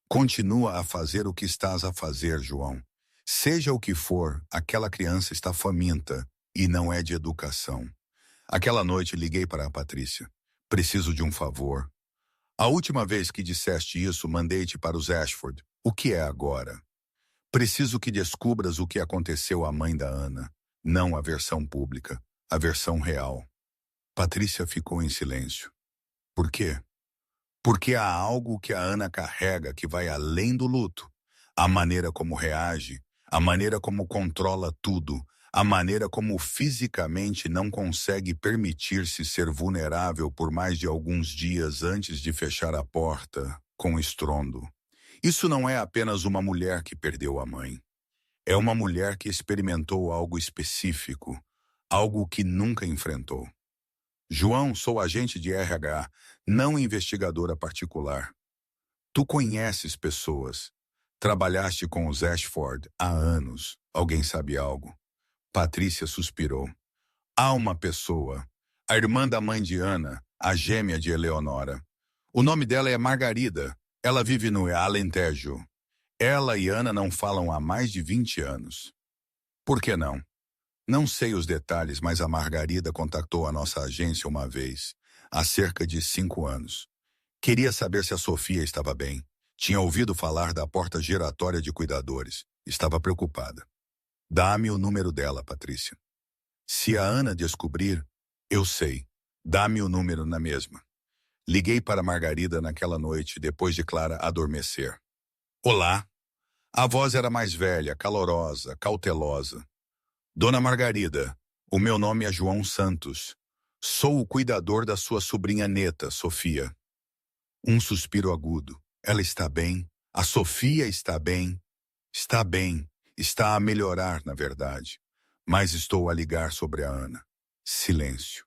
S1: Continua a fazer o que estás a fazer, João. Seja o que for, aquela criança está faminta e não é de educação. Aquela noite liguei para a Patrícia. Preciso de um favor. A última vez que disseste isso, mandei-te para os Ashford. O que é agora? Preciso que descubras o que aconteceu à mãe da Ana. Não a versão pública, a versão real. Patrícia ficou em silêncio. Por quê? Porque há algo que a Ana carrega que vai além do luto. A maneira como reage, a maneira como controla tudo, a maneira como fisicamente não consegue permitir-se ser vulnerável por mais de alguns dias antes de fechar a porta com estrondo. Isso não é apenas uma mulher que perdeu a mãe. É uma mulher que experimentou algo específico, algo que nunca enfrentou. João, sou agente de RH, não investigadora particular. Tu conheces pessoas. Trabalhaste com os Ashford há anos. Alguém sabe algo? Patrícia suspirou. Há uma pessoa, a irmã da mãe de Ana, a gêmea de Eleonora. O nome dela é Margarida. Ela vive no Alentejo. Ela e Ana não falam há mais de 20 anos. Por que não? Não sei os detalhes, mas a Margarida contactou a nossa agência uma vez, há cerca de 5 anos. Queria saber se a Sofia estava bem. Tinha ouvido falar da porta giratória de cuidadores. Estava preocupada. Dá-me o número dela, Patrícia. Se a Ana descobrir, eu sei. Dá-me o número na mesma. Liguei para Margarida naquela noite, depois de Clara adormecer. Olá. A voz era mais velha, calorosa, cautelosa. Dona Margarida, o meu nome é João Santos. Sou o cuidador da sua sobrinha neta, Sofia. Um suspiro agudo. Ela está bem? A Sofia está bem? Está bem. Está a melhorar, na verdade. Mas estou a ligar sobre a Ana. Silêncio.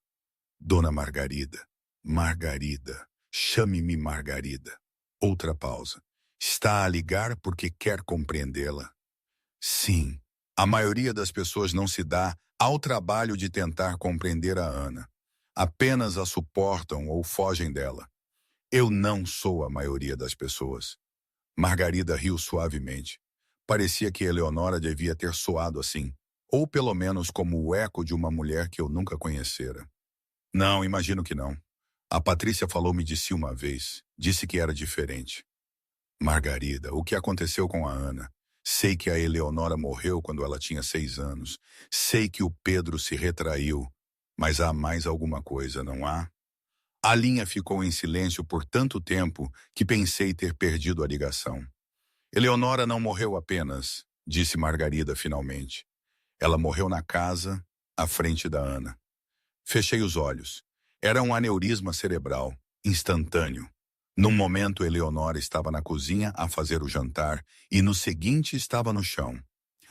S1: Dona Margarida. Margarida. Chame-me Margarida. Outra pausa. Está a ligar porque quer compreendê-la? Sim. A maioria das pessoas não se dá ao trabalho de tentar compreender a Ana. Apenas a suportam ou fogem dela. Eu não sou a maioria das pessoas. Margarida riu suavemente. Parecia que Eleonora devia ter soado assim, ou pelo menos como o eco de uma mulher que eu nunca conhecera. Não, imagino que não. A Patrícia falou-me de si uma vez. Disse que era diferente. Margarida, o que aconteceu com a Ana? Sei que a Eleonora morreu quando ela tinha 6 anos. Sei que o Pedro se retraiu. Mas há mais alguma coisa, não há? A linha ficou em silêncio por tanto tempo que pensei ter perdido a ligação. Eleonora não morreu apenas, disse Margarida finalmente. Ela morreu na casa, à frente da Ana. Fechei os olhos. Era um aneurisma cerebral, instantâneo. Num momento, Eleonora estava na cozinha a fazer o jantar e no seguinte estava no chão.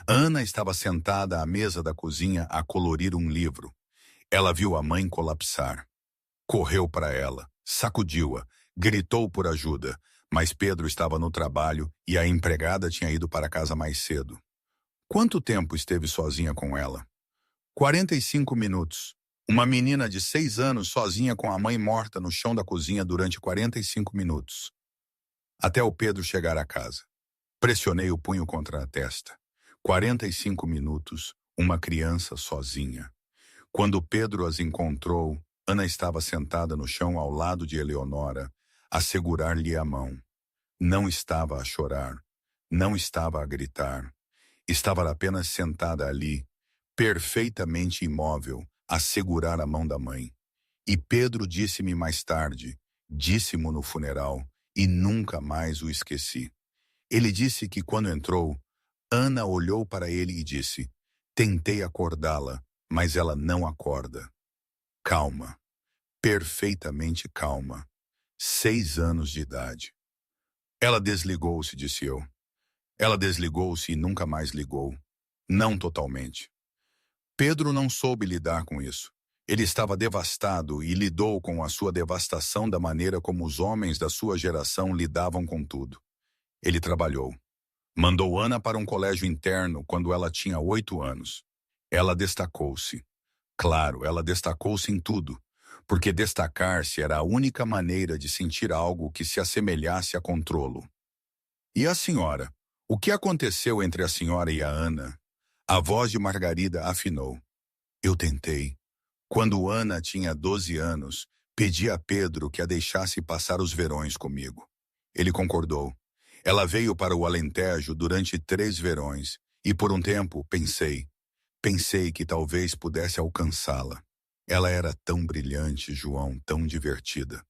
S1: Ana estava sentada à mesa da cozinha a colorir um livro. Ela viu a mãe colapsar. Correu para ela, sacudiu-a, gritou por ajuda, mas Pedro estava no trabalho e a empregada tinha ido para casa mais cedo. Quanto tempo esteve sozinha com ela? 45 minutos. Uma menina de 6 anos sozinha com a mãe morta no chão da cozinha durante 45 minutos. Até o Pedro chegar a casa. Pressionei o punho contra a testa. 45 minutos, uma criança sozinha. Quando Pedro as encontrou, Ana estava sentada no chão ao lado de Eleonora, a segurar-lhe a mão. Não estava a chorar, não estava a gritar. Estava apenas sentada ali, perfeitamente imóvel, a segurar a mão da mãe. E Pedro disse-me mais tarde, disse-mo no funeral, e nunca mais o esqueci. Ele disse que quando entrou, Ana olhou para ele e disse: "Tentei acordá-la, mas ela não acorda." Calma, perfeitamente calma. 6 anos de idade. Ela desligou-se, disse eu. Ela desligou-se e nunca mais ligou. Não totalmente. Pedro não soube lidar com isso. Ele estava devastado e lidou com a sua devastação da maneira como os homens da sua geração lidavam com tudo. Ele trabalhou. Mandou Ana para um colégio interno quando ela tinha 8 anos. Ela destacou-se. Claro, ela destacou-se em tudo, porque destacar-se era a única maneira de sentir algo que se assemelhasse a controlo. E a senhora? O que aconteceu entre a senhora e a Ana? A voz de Margarida afinou. Eu tentei. Quando Ana tinha 12 anos, pedi a Pedro que a deixasse passar os verões comigo. Ele concordou. Ela veio para o Alentejo durante 3 verões, e por um tempo pensei que talvez pudesse alcançá-la. Ela era tão brilhante, João, tão divertida.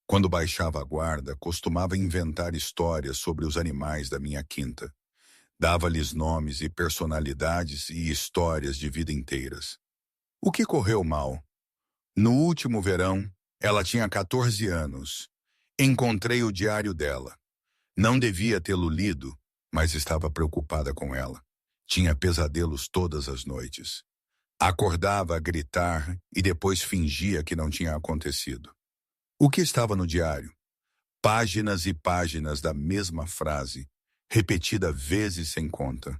S1: Quando baixava a guarda, costumava inventar histórias sobre os animais da minha quinta. Dava-lhes nomes e personalidades e histórias de vida inteiras. O que correu mal? No último verão, ela tinha 14 anos. Encontrei o diário dela. Não devia tê-lo lido, mas estava preocupada com ela. Tinha pesadelos todas as noites. Acordava a gritar e depois fingia que não tinha acontecido. O que estava no diário? Páginas e páginas da mesma frase, repetida vezes sem conta.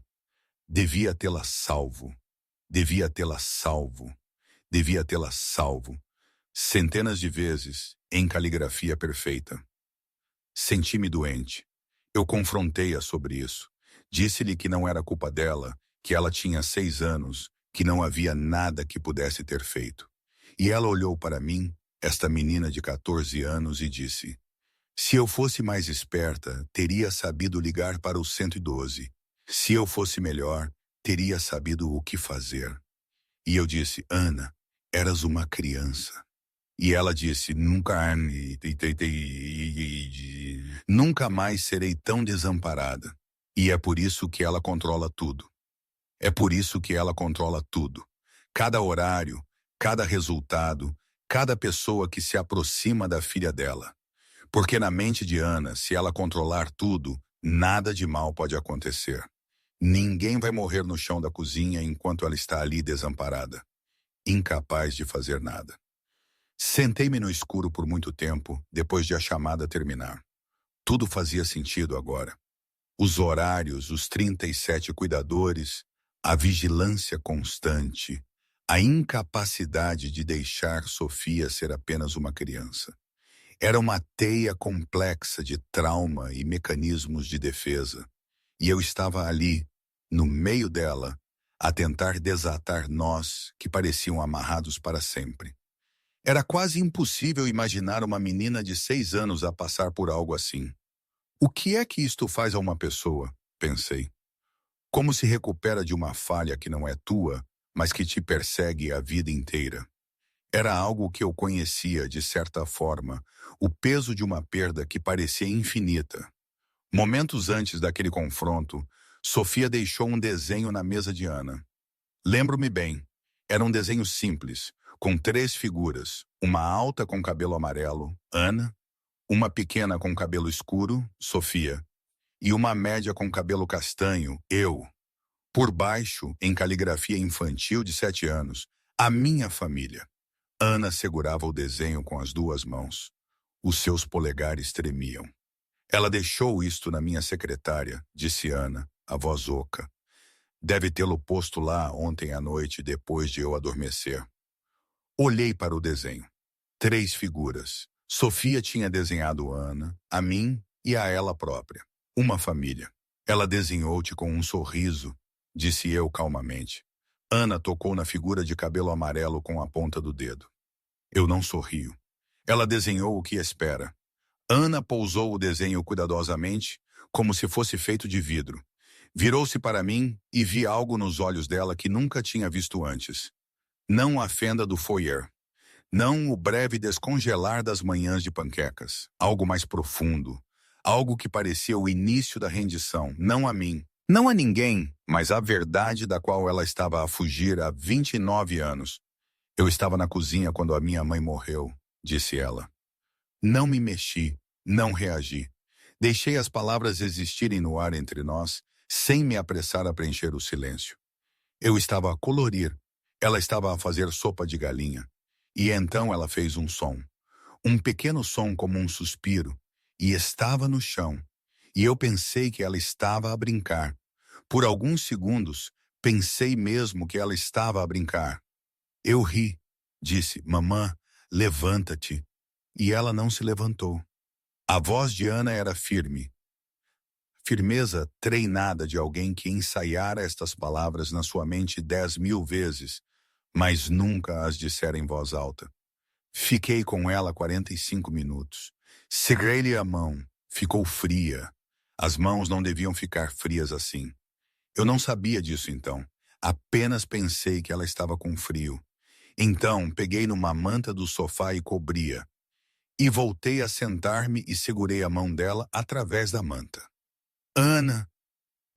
S1: Devia tê-la salvo. Devia tê-la salvo. Devia tê-la salvo. Centenas de vezes, em caligrafia perfeita. Senti-me doente. Eu confrontei-a sobre isso. Disse-lhe que não era culpa dela, que ela tinha 6 anos, que não havia nada que pudesse ter feito. E ela olhou para mim, esta menina de 14 anos, e disse: se eu fosse mais esperta, teria sabido ligar para o 112. Se eu fosse melhor, teria sabido o que fazer. E eu disse: Ana, eras uma criança. E ela disse: nunca mais serei tão desamparada. E é por isso que ela controla tudo. É por isso que ela controla tudo. Cada horário, cada resultado, cada pessoa que se aproxima da filha dela. Porque na mente de Ana, se ela controlar tudo, nada de mal pode acontecer. Ninguém vai morrer no chão da cozinha enquanto ela está ali desamparada, incapaz de fazer nada. Sentei-me no escuro por muito tempo, depois de a chamada terminar. Tudo fazia sentido agora. Os horários, os 37 cuidadores, a vigilância constante, a incapacidade de deixar Sofia ser apenas uma criança. Era uma teia complexa de trauma e mecanismos de defesa. E eu estava ali, no meio dela, a tentar desatar nós que pareciam amarrados para sempre. Era quase impossível imaginar uma menina de 6 anos a passar por algo assim. O que é que isto faz a uma pessoa? Pensei. Como se recupera de uma falha que não é tua, mas que te persegue a vida inteira? Era algo que eu conhecia, de certa forma, o peso de uma perda que parecia infinita. Momentos antes daquele confronto, Sofia deixou um desenho na mesa de Ana. Lembro-me bem. Era um desenho simples, com 3 figuras. Uma alta com cabelo amarelo, Ana, uma pequena com cabelo escuro, Sofia, e uma média com cabelo castanho, eu. Por baixo, em caligrafia infantil de 7 anos, a minha família. Ana segurava o desenho com as 2 mãos. Os seus polegares tremiam. Ela deixou isto na minha secretária, disse Ana, a voz oca. Deve tê-lo posto lá ontem à noite, depois de eu adormecer. Olhei para o desenho. 3 figuras. Sofia tinha desenhado Ana, a mim e a ela própria. Uma família. Ela desenhou-te com um sorriso, disse eu calmamente. Ana tocou na figura de cabelo amarelo com a ponta do dedo. Eu não sorrio. Ela desenhou o que espera. Ana pousou o desenho cuidadosamente, como se fosse feito de vidro. Virou-se para mim e vi algo nos olhos dela que nunca tinha visto antes. Não a fenda do foyer. Não o breve descongelar das manhãs de panquecas. Algo mais profundo. Algo que parecia o início da rendição. Não a mim. Não a ninguém, mas a verdade da qual ela estava a fugir há 29 anos. Eu estava na cozinha quando a minha mãe morreu, disse ela. Não me mexi, não reagi. Deixei as palavras existirem no ar entre nós, sem me apressar a preencher o silêncio. Eu estava a colorir. Ela estava a fazer sopa de galinha. E então ela fez um som. Um pequeno som como um suspiro. E estava no chão. E eu pensei que ela estava a brincar. Por alguns segundos, pensei mesmo que ela estava a brincar. Eu ri. Disse, mamã, levanta-te. E ela não se levantou. A voz de Ana era firme. Firmeza treinada de alguém que ensaiara estas palavras na sua mente 10.000 vezes, mas nunca as dissera em voz alta. Fiquei com ela 45 minutos. Segurei-lhe a mão. Ficou fria. As mãos não deviam ficar frias assim. Eu não sabia disso então. Apenas pensei que ela estava com frio. Então, peguei numa manta do sofá e cobria. E voltei a sentar-me e segurei a mão dela através da manta. Ana.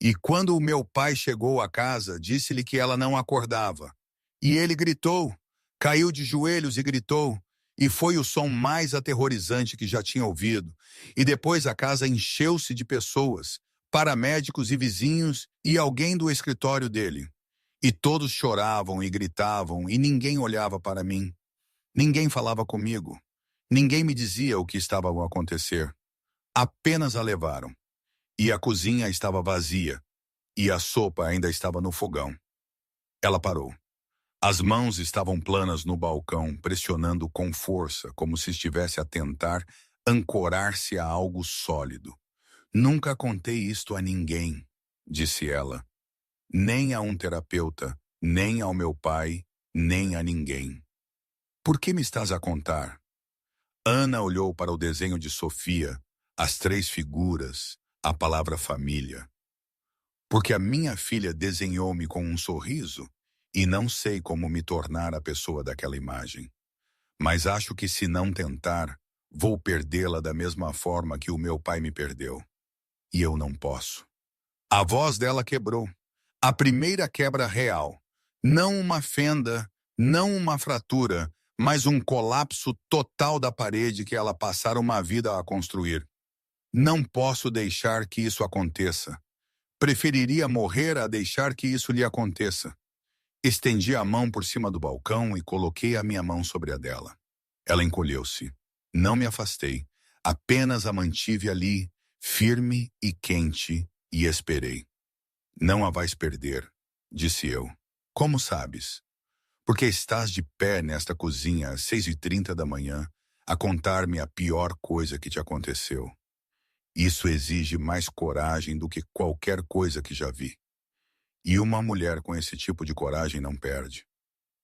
S1: E quando o meu pai chegou à casa, disse-lhe que ela não acordava. E ele gritou, caiu de joelhos e gritou, e foi o som mais aterrorizante que já tinha ouvido. E depois a casa encheu-se de pessoas, paramédicos e vizinhos e alguém do escritório dele. E todos choravam e gritavam, e ninguém olhava para mim. Ninguém falava comigo. Ninguém me dizia o que estava a acontecer. Apenas a levaram. E a cozinha estava vazia, e a sopa ainda estava no fogão. Ela parou. As mãos estavam planas no balcão, pressionando com força, como se estivesse a tentar ancorar-se a algo sólido. Nunca contei isto a ninguém, disse ela. Nem a um terapeuta, nem ao meu pai, nem a ninguém. Por que me estás a contar? Ana olhou para o desenho de Sofia, as 3 figuras, a palavra família. Porque a minha filha desenhou-me com um sorriso e não sei como me tornar a pessoa daquela imagem. Mas acho que se não tentar, vou perdê-la da mesma forma que o meu pai me perdeu. E eu não posso. A voz dela quebrou. A primeira quebra real. Não uma fenda, não uma fratura, mas um colapso total da parede que ela passara uma vida a construir. Não posso deixar que isso aconteça. Preferiria morrer a deixar que isso lhe aconteça. Estendi a mão por cima do balcão e coloquei a minha mão sobre a dela. Ela encolheu-se. Não me afastei. Apenas a mantive ali, firme e quente, e esperei. Não a vais perder, disse eu. Como sabes? Porque estás de pé nesta cozinha às 6h30 da manhã, a contar-me a pior coisa que te aconteceu. Isso exige mais coragem do que qualquer coisa que já vi. E uma mulher com esse tipo de coragem não perde.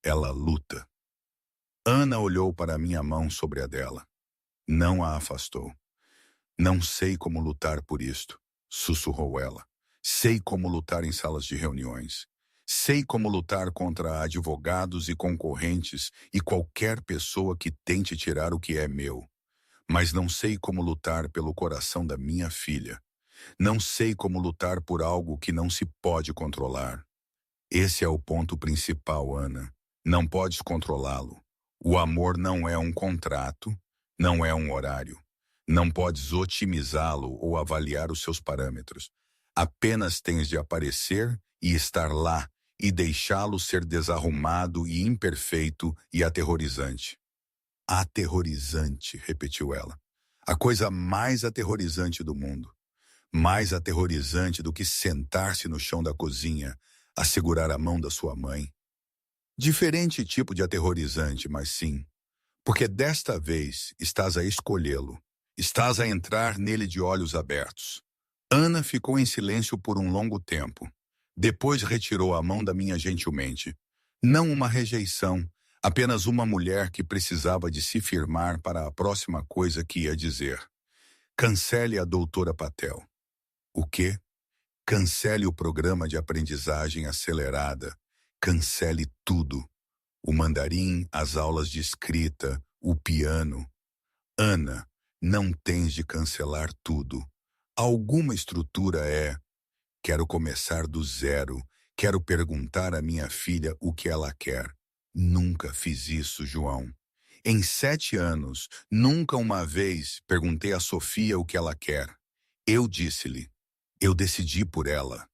S1: Ela luta. Ana olhou para a minha mão sobre a dela. Não a afastou. Não sei como lutar por isto, sussurrou ela. Sei como lutar em salas de reuniões. Sei como lutar contra advogados e concorrentes e qualquer pessoa que tente tirar o que é meu. Mas não sei como lutar pelo coração da minha filha. Não sei como lutar por algo que não se pode controlar. Esse é o ponto principal, Ana. Não podes controlá-lo. O amor não é um contrato, não é um horário. Não podes otimizá-lo ou avaliar os seus parâmetros. Apenas tens de aparecer e estar lá e deixá-lo ser desarrumado e imperfeito e aterrorizante. Aterrorizante, repetiu ela. A coisa mais aterrorizante do mundo. Mais aterrorizante do que sentar-se no chão da cozinha a segurar a mão da sua mãe. Diferente tipo de aterrorizante, mas sim, porque desta vez estás a escolhê-lo. Estás a entrar nele de olhos abertos. Ana ficou em silêncio por um longo tempo. Depois retirou a mão da minha gentilmente. Não uma rejeição, apenas uma mulher que precisava de se firmar para a próxima coisa que ia dizer. Cancele a doutora Patel. O quê? Cancele o programa de aprendizagem acelerada. Cancele tudo. O mandarim, as aulas de escrita, o piano. Ana, não tens de cancelar tudo. Alguma estrutura é. Quero começar do zero. Quero perguntar à minha filha o que ela quer. Nunca fiz isso, João. Em 7 anos, nunca uma vez perguntei a Sofia o que ela quer. Eu disse-lhe. Eu decidi por ela.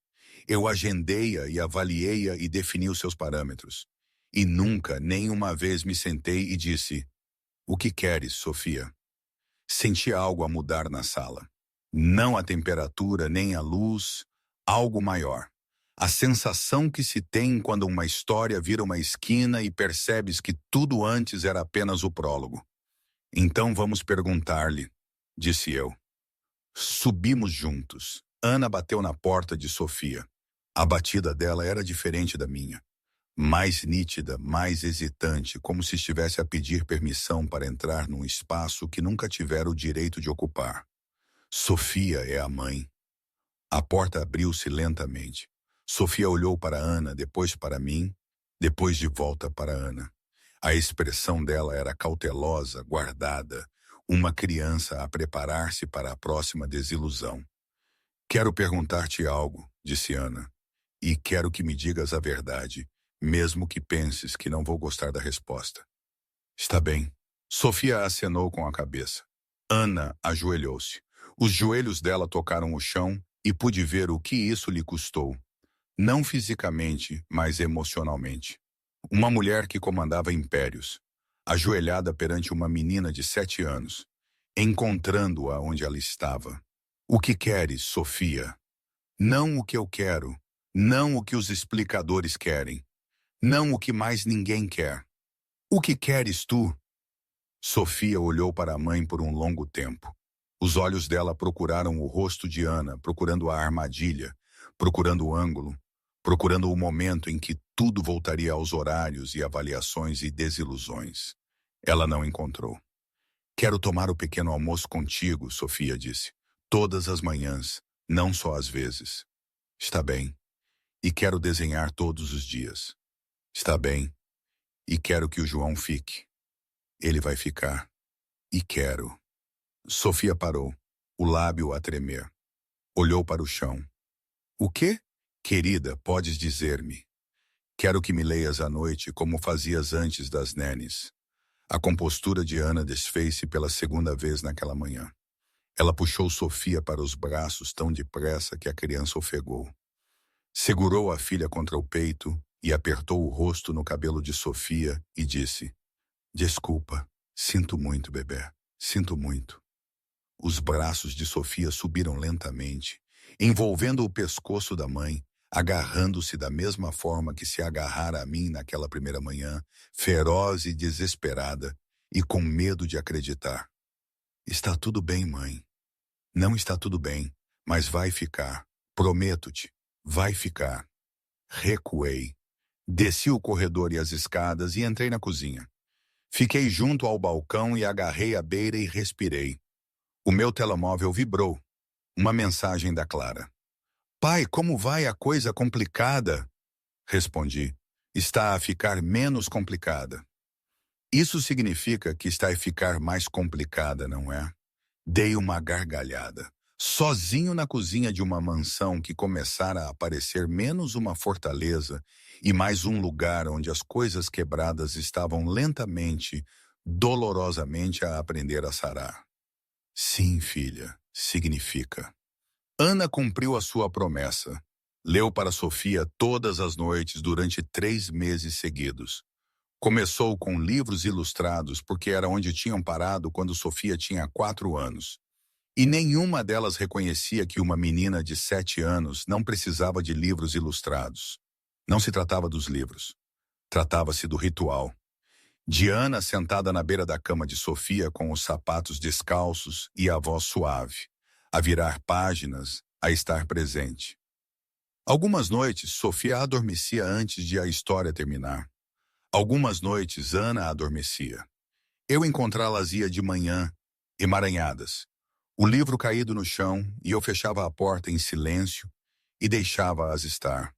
S1: Eu agendei-a e avaliei-a e defini os seus parâmetros. E nunca, nem uma vez me sentei e disse: o que queres, Sofia? Senti algo a mudar na sala. Não a temperatura, nem a luz, algo maior. A sensação que se tem quando uma história vira uma esquina e percebes que tudo antes era apenas o prólogo. Então vamos perguntar-lhe, disse eu. Subimos juntos. Ana bateu na porta de Sofia. A batida dela era diferente da minha. Mais nítida, mais hesitante, como se estivesse a pedir permissão para entrar num espaço que nunca tivera o direito de ocupar. Sofia é a mãe. A porta abriu-se lentamente. Sofia olhou para Ana, depois para mim, depois de volta para Ana. A expressão dela era cautelosa, guardada, uma criança a preparar-se para a próxima desilusão. Quero perguntar-te algo, disse Ana, e quero que me digas a verdade, mesmo que penses que não vou gostar da resposta. Está bem. Sofia acenou com a cabeça. Ana ajoelhou-se. Os joelhos dela tocaram o chão e pude ver o que isso lhe custou. Não fisicamente, mas emocionalmente. Uma mulher que comandava impérios, ajoelhada perante uma menina de 7 anos, encontrando-a onde ela estava. O que queres, Sofia? Não o que eu quero, não o que os explicadores querem, não o que mais ninguém quer. O que queres tu? Sofia olhou para a mãe por um longo tempo. Os olhos dela procuraram o rosto de Ana, procurando a armadilha, procurando o ângulo, procurando o momento em que tudo voltaria aos horários e avaliações e desilusões. Ela não encontrou. Quero tomar o pequeno almoço contigo, Sofia disse. Todas as manhãs, não só às vezes. Está bem. E quero desenhar todos os dias. Está bem. E quero que o João fique. Ele vai ficar. E quero. Sofia parou, o lábio a tremer. Olhou para o chão. O quê? Querida, podes dizer-me. Quero que me leias à noite como fazias antes das nenes. A compostura de Ana desfez-se pela segunda vez naquela manhã. Ela puxou Sofia para os braços tão depressa que a criança ofegou. Segurou a filha contra o peito e apertou o rosto no cabelo de Sofia e disse: desculpa, sinto muito, bebê, sinto muito. Os braços de Sofia subiram lentamente, envolvendo o pescoço da mãe, agarrando-se da mesma forma que se agarrara a mim naquela primeira manhã, feroz e desesperada, e com medo de acreditar. Está tudo bem, mãe. Não está tudo bem, mas vai ficar. Prometo-te, vai ficar. Recuei. Desci o corredor e as escadas e entrei na cozinha. Fiquei junto ao balcão e agarrei a beira e respirei. O meu telemóvel vibrou. Uma mensagem da Clara. Pai, como vai a coisa complicada? Respondi. Está a ficar menos complicada. Isso significa que está a ficar mais complicada, não é? Dei uma gargalhada. Sozinho na cozinha de uma mansão que começara a parecer menos uma fortaleza e mais um lugar onde as coisas quebradas estavam lentamente, dolorosamente a aprender a sarar. Sim, filha, significa. Ana cumpriu a sua promessa. Leu para Sofia todas as noites durante 3 meses seguidos. Começou com livros ilustrados porque era onde tinham parado quando Sofia tinha 4 anos. E nenhuma delas reconhecia que uma menina de 7 anos não precisava de livros ilustrados. Não se tratava dos livros. Tratava-se do ritual. Diana sentada na beira da cama de Sofia com os sapatos descalços e a voz suave, a virar páginas, a estar presente. Algumas noites, Sofia adormecia antes de a história terminar. Algumas noites, Ana adormecia. Eu encontrá-las-ia de manhã, emaranhadas. O livro caído no chão e eu fechava a porta em silêncio e deixava-as estar.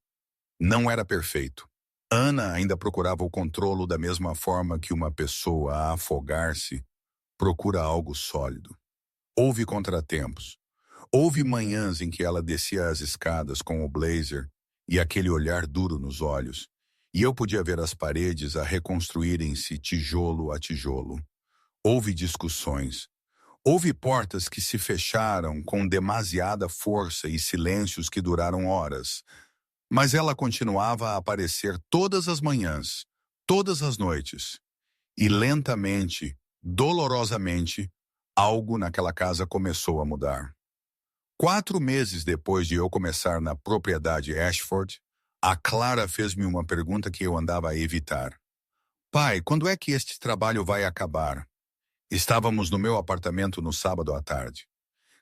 S1: Não era perfeito. Ana ainda procurava o controlo da mesma forma que uma pessoa a afogar-se procura algo sólido. Houve contratempos. Houve manhãs em que ela descia as escadas com o blazer e aquele olhar duro nos olhos, e eu podia ver as paredes a reconstruírem-se tijolo a tijolo. Houve discussões. Houve portas que se fecharam com demasiada força e silêncios que duraram horas. Mas ela continuava a aparecer todas as manhãs, todas as noites. E lentamente, dolorosamente, algo naquela casa começou a mudar. 4 meses depois de eu começar na propriedade Ashford, a Clara fez-me uma pergunta que eu andava a evitar. Pai, quando é que este trabalho vai acabar? Estávamos no meu apartamento no sábado à tarde.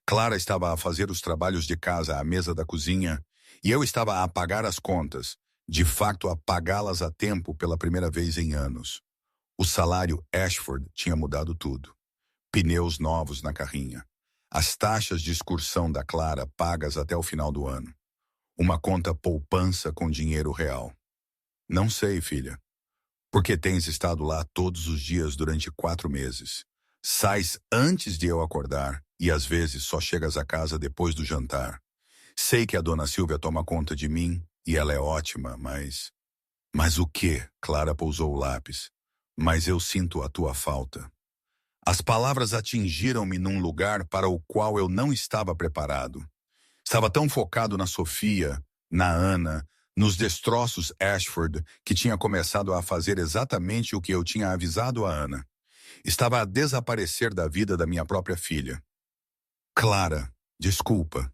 S1: Clara estava a fazer os trabalhos de casa à mesa da cozinha e eu estava a pagar as contas, de fato a pagá-las a tempo pela primeira vez em anos. O salário Ashford tinha mudado tudo. Pneus novos na carrinha. As taxas de excursão da Clara pagas até o final do ano. Uma conta poupança com dinheiro real. Não sei, filha. Porque tens estado lá todos os dias durante 4 meses. Sais antes de eu acordar e às vezes só chegas a casa depois do jantar. Sei que a dona Silvia toma conta de mim e ela é ótima, mas... Mas o quê? Clara pousou o lápis. Mas eu sinto a tua falta. As palavras atingiram-me num lugar para o qual eu não estava preparado. Estava tão focado na Sofia, na Ana, nos destroços Ashford, que tinha começado a fazer exatamente o que eu tinha avisado a Ana. Estava a desaparecer da vida da minha própria filha. Clara, desculpa.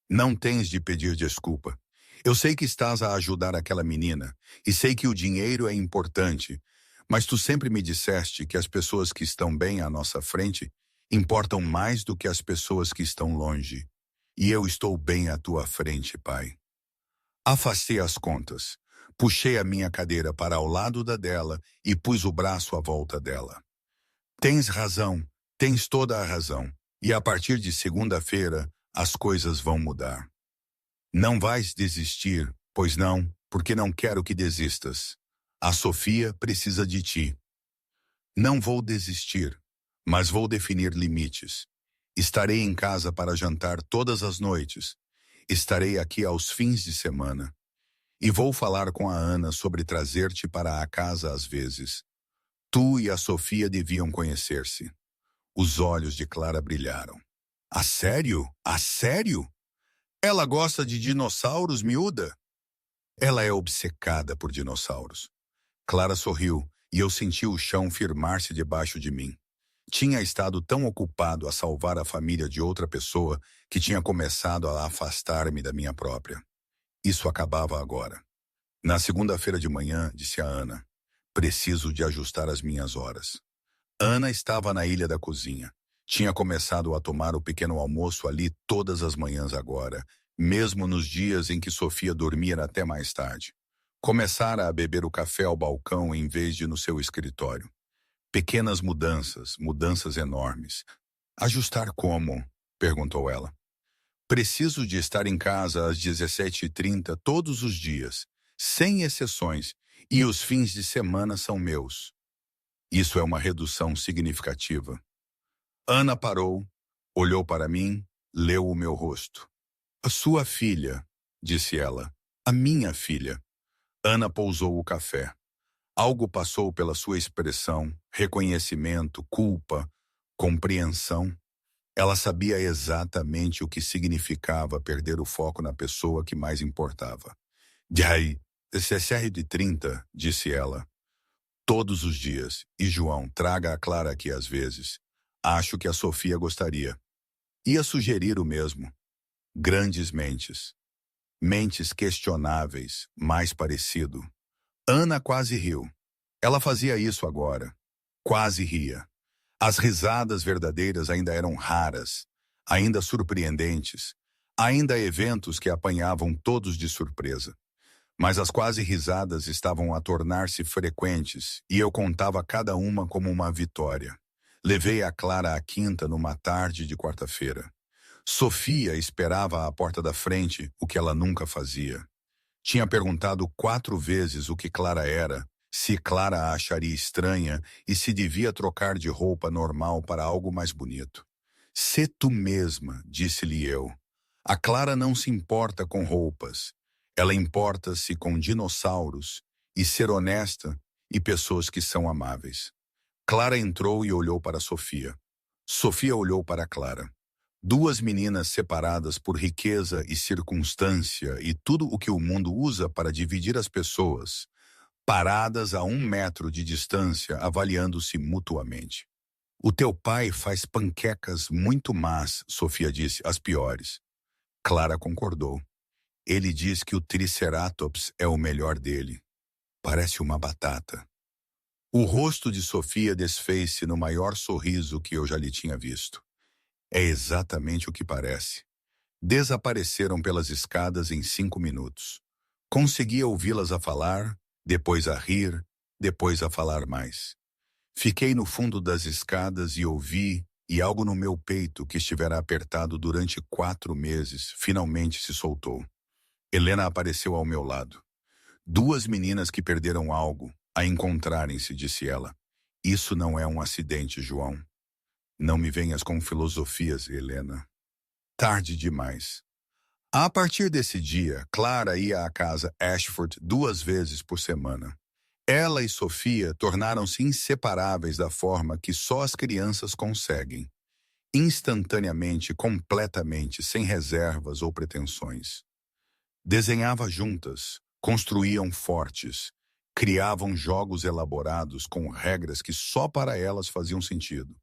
S1: Não tens de pedir desculpa. Eu sei que estás a ajudar aquela menina, e sei que o dinheiro é importante, mas tu sempre me disseste que as pessoas que estão bem à nossa frente importam mais do que as pessoas que estão longe. E eu estou bem à tua frente, pai. Afastei as contas. Puxei a minha cadeira para ao lado da dela e pus o braço à volta dela. Tens razão, tens toda a razão. E a partir de segunda-feira, as coisas vão mudar. Não vais desistir, pois não, porque não quero que desistas. A Sofia precisa de ti. Não vou desistir, mas vou definir limites. Estarei em casa para jantar todas as noites. Estarei aqui aos fins de semana. E vou falar com a Ana sobre trazer-te para a casa às vezes. Tu e a Sofia deviam conhecer-se. Os olhos de Clara brilharam. A sério? A sério? Ela gosta de dinossauros, miúda? Ela é obcecada por dinossauros. Clara sorriu e eu senti o chão firmar-se debaixo de mim. Tinha estado tão ocupado a salvar a família de outra pessoa que tinha começado a afastar-me da minha própria. Isso acabava agora. Na segunda-feira de manhã, disse a Ana, preciso de ajustar as minhas horas. Ana estava na ilha da cozinha. Tinha começado a tomar o pequeno almoço ali todas as manhãs agora, mesmo nos dias em que Sofia dormia até mais tarde. Começara a beber o café ao balcão em vez de no seu escritório. Pequenas mudanças, mudanças enormes. Ajustar como? Perguntou ela. Preciso de estar em casa às 17h30 todos os dias, sem exceções, e os fins de semana são meus. Isso é uma redução significativa. Ana parou, olhou para mim, leu o meu rosto. A sua filha, disse ela. A minha filha. Ana pousou o café. Algo passou pela sua expressão, reconhecimento, culpa, compreensão. Ela sabia exatamente o que significava perder o foco na pessoa que mais importava. Jai, 17h30, disse ela. Todos os dias. E João, traga a Clara aqui às vezes. Acho que a Sofia gostaria. Ia sugerir o mesmo. Grandes mentes. Mentes questionáveis, mais parecido. Ana quase riu. Ela fazia isso agora. Quase ria. As risadas verdadeiras ainda eram raras, ainda surpreendentes, ainda eventos que apanhavam todos de surpresa. Mas as quase risadas estavam a tornar-se frequentes e eu contava cada uma como uma vitória. Levei a Clara à quinta numa tarde de quarta-feira. Sofia esperava à porta da frente, o que ela nunca fazia. Tinha perguntado 4 vezes o que Clara era, se Clara a acharia estranha e se devia trocar de roupa normal para algo mais bonito. Sê tu mesma, disse-lhe eu. A Clara não se importa com roupas. Ela importa-se com dinossauros e ser honesta e pessoas que são amáveis. Clara entrou e olhou para Sofia. Sofia olhou para Clara. 2 meninas separadas por riqueza e circunstância e tudo o que o mundo usa para dividir as pessoas, paradas a 1 metro de distância, avaliando-se mutuamente. O teu pai faz panquecas muito más, Sofia disse, as piores. Clara concordou. Ele diz que o Triceratops é o melhor dele. Parece uma batata. O rosto de Sofia desfez-se no maior sorriso que eu já lhe tinha visto. É exatamente o que parece. Desapareceram pelas escadas em 5 minutos. Conseguia ouvi-las a falar, depois a rir, depois a falar mais. Fiquei no fundo das escadas e ouvi, e algo no meu peito que estivera apertado durante 4 meses, finalmente se soltou. Helena apareceu ao meu lado. 2 meninas que perderam algo, a encontrarem-se, disse ela. Isso não é um acidente, João. Não me venhas com filosofias, Helena. Tarde demais. A partir desse dia, Clara ia à casa Ashford 2 vezes por semana. Ela e Sofia tornaram-se inseparáveis da forma que só as crianças conseguem. Instantaneamente, completamente, sem reservas ou pretensões. Desenhava juntas, construíam fortes, criavam jogos elaborados com regras que só para elas faziam sentido.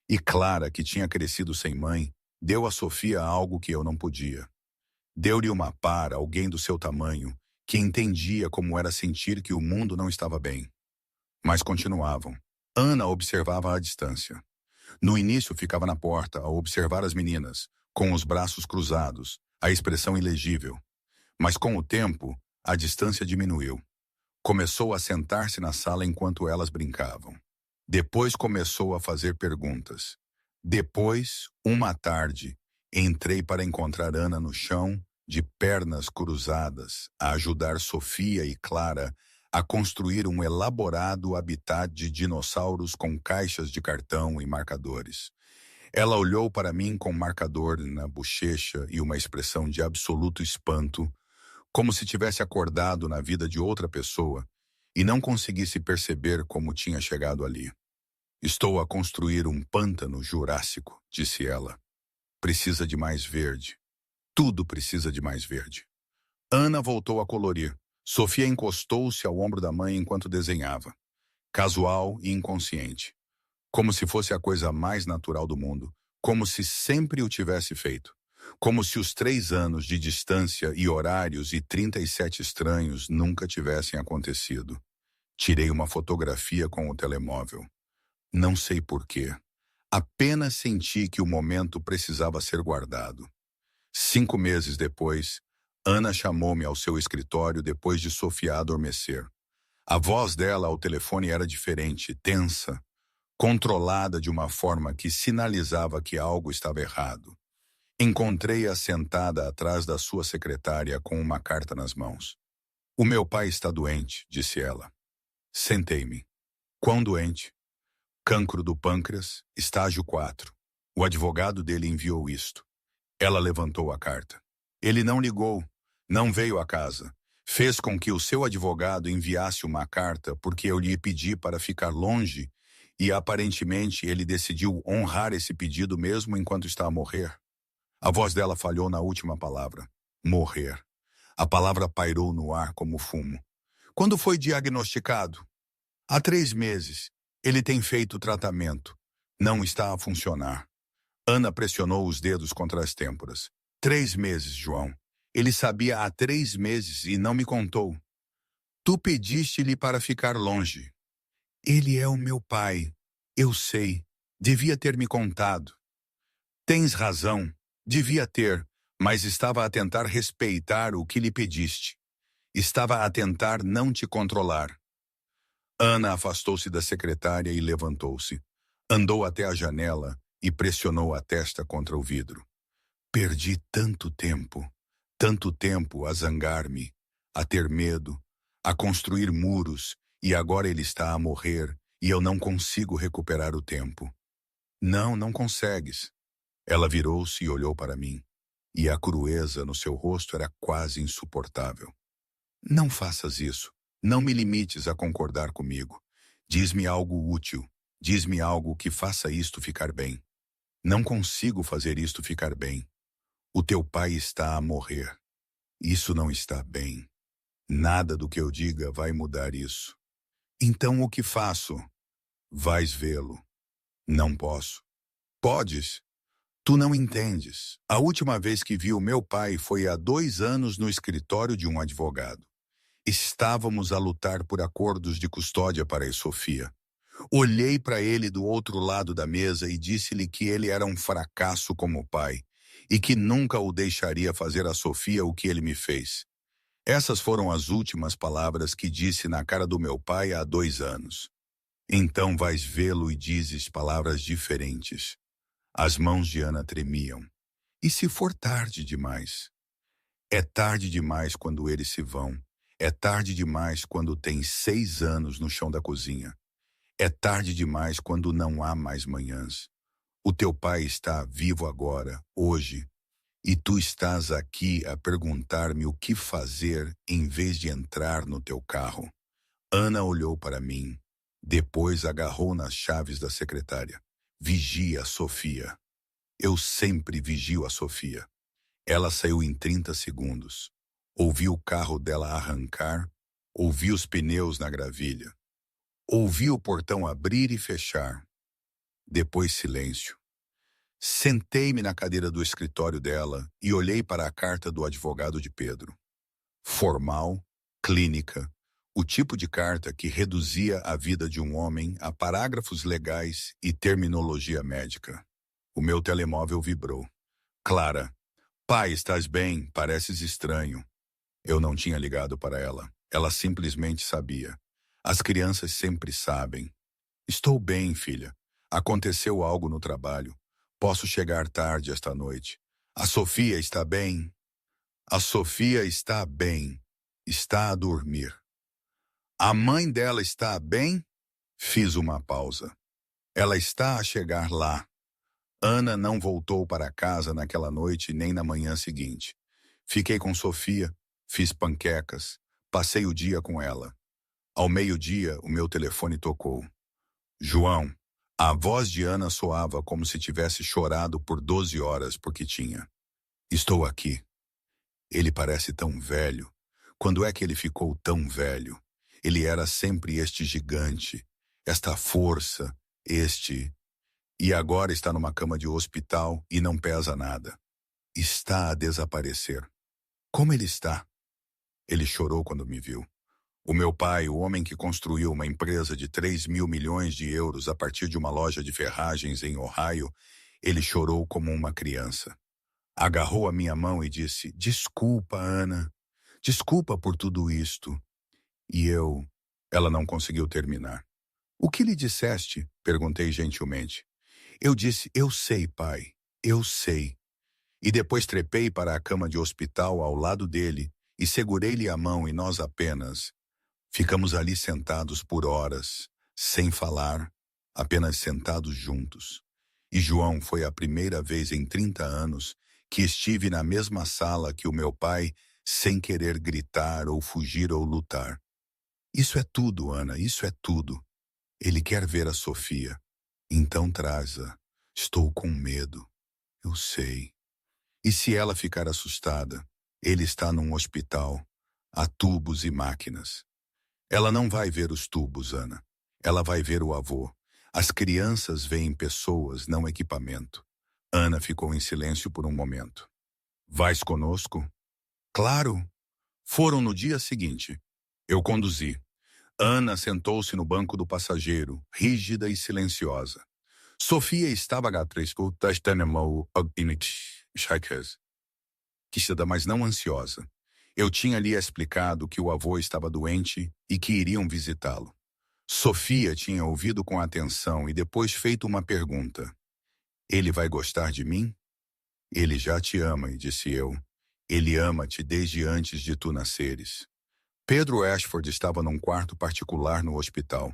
S1: E Clara, que tinha crescido sem mãe, deu a Sofia algo que eu não podia. Deu-lhe uma par, alguém do seu tamanho, que entendia como era sentir que o mundo não estava bem. Mas continuavam. Ana observava à distância. No início ficava na porta a observar as meninas, com os braços cruzados, a expressão ilegível. Mas com o tempo, a distância diminuiu. Começou a sentar-se na sala enquanto elas brincavam. Depois começou a fazer perguntas. Depois, uma tarde, entrei para encontrar Ana no chão, de pernas cruzadas, a ajudar Sofia e Clara a construir um elaborado habitat de dinossauros com caixas de cartão e marcadores. Ela olhou para mim com marcador na bochecha e uma expressão de absoluto espanto, como se tivesse acordado na vida de outra pessoa e não conseguisse perceber como tinha chegado ali. Estou a construir um pântano jurássico, disse ela. Precisa de mais verde. Tudo precisa de mais verde. Ana voltou a colorir. Sofia encostou-se ao ombro da mãe enquanto desenhava. Casual e inconsciente. Como se fosse a coisa mais natural do mundo. Como se sempre o tivesse feito. Como se os 3 anos de distância e horários e 37 estranhos nunca tivessem acontecido. Tirei uma fotografia com o telemóvel. Não sei por quê. Apenas senti que o momento precisava ser guardado. 5 meses depois, Ana chamou-me ao seu escritório depois de Sofia adormecer. A voz dela ao telefone era diferente, tensa, controlada de uma forma que sinalizava que algo estava errado. Encontrei-a sentada atrás da sua secretária com uma carta nas mãos. "O meu pai está doente", disse ela. Sentei-me. "Quão doente?" "Cancro do pâncreas, estágio 4. O advogado dele enviou isto." Ela levantou a carta. "Ele não ligou, não veio à casa. Fez com que o seu advogado enviasse uma carta porque eu lhe pedi para ficar longe e aparentemente ele decidiu honrar esse pedido mesmo enquanto está a morrer." A voz dela falhou na última palavra. Morrer. A palavra pairou no ar como fumo. "Quando foi diagnosticado?" "Há 3 meses. Ele tem feito tratamento. Não está a funcionar." Ana pressionou os dedos contra as têmporas. 3 meses, João. Ele sabia há 3 meses e não me contou. Tu pediste-lhe para ficar longe. Ele é o meu pai. Eu sei. Devia ter me contado. Tens razão. Devia ter, mas estava a tentar respeitar o que lhe pediste. Estava a tentar não te controlar. Ana afastou-se da secretária e levantou-se. Andou até a janela e pressionou a testa contra o vidro. Perdi tanto tempo a zangar-me, a ter medo, a construir muros, e agora ele está a morrer e eu não consigo recuperar o tempo. Não, não consegues. Ela virou-se e olhou para mim, e a crueza no seu rosto era quase insuportável. Não faças isso. Não me limites a concordar comigo. Diz-me algo útil. Diz-me algo que faça isto ficar bem. Não consigo fazer isto ficar bem. O teu pai está a morrer. Isso não está bem. Nada do que eu diga vai mudar isso. Então o que faço? Vais vê-lo. Não posso. Podes. Tu não entendes. A última vez que vi o meu pai foi há 2 anos no escritório de um advogado. Estávamos a lutar por acordos de custódia para a Sofia. Olhei para ele do outro lado da mesa e disse-lhe que ele era um fracasso como pai e que nunca o deixaria fazer a Sofia o que ele me fez. Essas foram as últimas palavras que disse na cara do meu pai há 2 anos. Então vais vê-lo e dizes palavras diferentes. As mãos de Ana tremiam. E se for tarde demais? É tarde demais quando eles se vão. É tarde demais quando tens 6 anos no chão da cozinha. É tarde demais quando não há mais manhãs. O teu pai está vivo agora, hoje, e tu estás aqui a perguntar-me o que fazer em vez de entrar no teu carro. Ana olhou para mim, depois agarrou nas chaves da secretária. Vigia a Sofia. Eu sempre vigio a Sofia. Ela saiu em 30 segundos. Ouvi o carro dela arrancar, ouvi os pneus na gravilha. Ouvi o portão abrir e fechar. Depois silêncio. Sentei-me na cadeira do escritório dela e olhei para a carta do advogado de Pedro. Formal, clínica, o tipo de carta que reduzia a vida de um homem a parágrafos legais e terminologia médica. O meu telemóvel vibrou. Clara. Pai, estás bem? Pareces estranho. Eu não tinha ligado para ela. Ela simplesmente sabia. As crianças sempre sabem. Estou bem, filha. Aconteceu algo no trabalho. Posso chegar tarde esta noite. A Sofia está bem? A Sofia está bem. Está a dormir. A mãe dela está bem? Fiz uma pausa. Ela está a chegar lá. Ana não voltou para casa naquela noite nem na manhã seguinte. Fiquei com Sofia, fiz panquecas, passei o dia com ela. Ao meio-dia, o meu telefone tocou. João, a voz de Ana soava como se tivesse chorado por 12 horas porque tinha. Estou aqui. Ele parece tão velho. Quando é que ele ficou tão velho? Ele era sempre este gigante, esta força, E agora está numa cama de hospital e não pesa nada. Está a desaparecer. Como ele está? Ele chorou quando me viu. O meu pai, o homem que construiu uma empresa de 3.000 milhões de euros a partir de uma loja de ferragens em Ohio, ele chorou como uma criança. Agarrou a minha mão e disse: "Desculpa, Ana. Desculpa por tudo isto." E eu... Ela não conseguiu terminar. "O que lhe disseste?" perguntei gentilmente. Eu disse: "Eu sei, pai. Eu sei." E depois trepei para a cama de hospital ao lado dele e segurei-lhe a mão e nós apenas ficamos ali sentados por horas, sem falar, apenas sentados juntos. E João, foi a primeira vez em 30 anos que estive na mesma sala que o meu pai, sem querer gritar ou fugir ou lutar. "Isso é tudo, Ana, isso é tudo. Ele quer ver a Sofia. Então traz-a. Estou com medo. Eu sei. E se ela ficar assustada? Ele está num hospital. Há tubos e máquinas. Ela não vai ver os tubos, Ana. Ela vai ver o avô. As crianças veem pessoas, não equipamento." Ana ficou em silêncio por um momento. "Vais conosco?" "Claro." Foram no dia seguinte. Eu conduzi. Ana sentou-se no banco do passageiro, rígida e silenciosa. Sofia estava mas não ansiosa. Eu tinha lhe explicado que o avô estava doente e que iriam visitá-lo. Sofia tinha ouvido com atenção e depois feito uma pergunta. "Ele vai gostar de mim?" "Ele já te ama", disse eu. "Ele ama-te desde antes de tu nasceres." Pedro Ashford estava num quarto particular no hospital.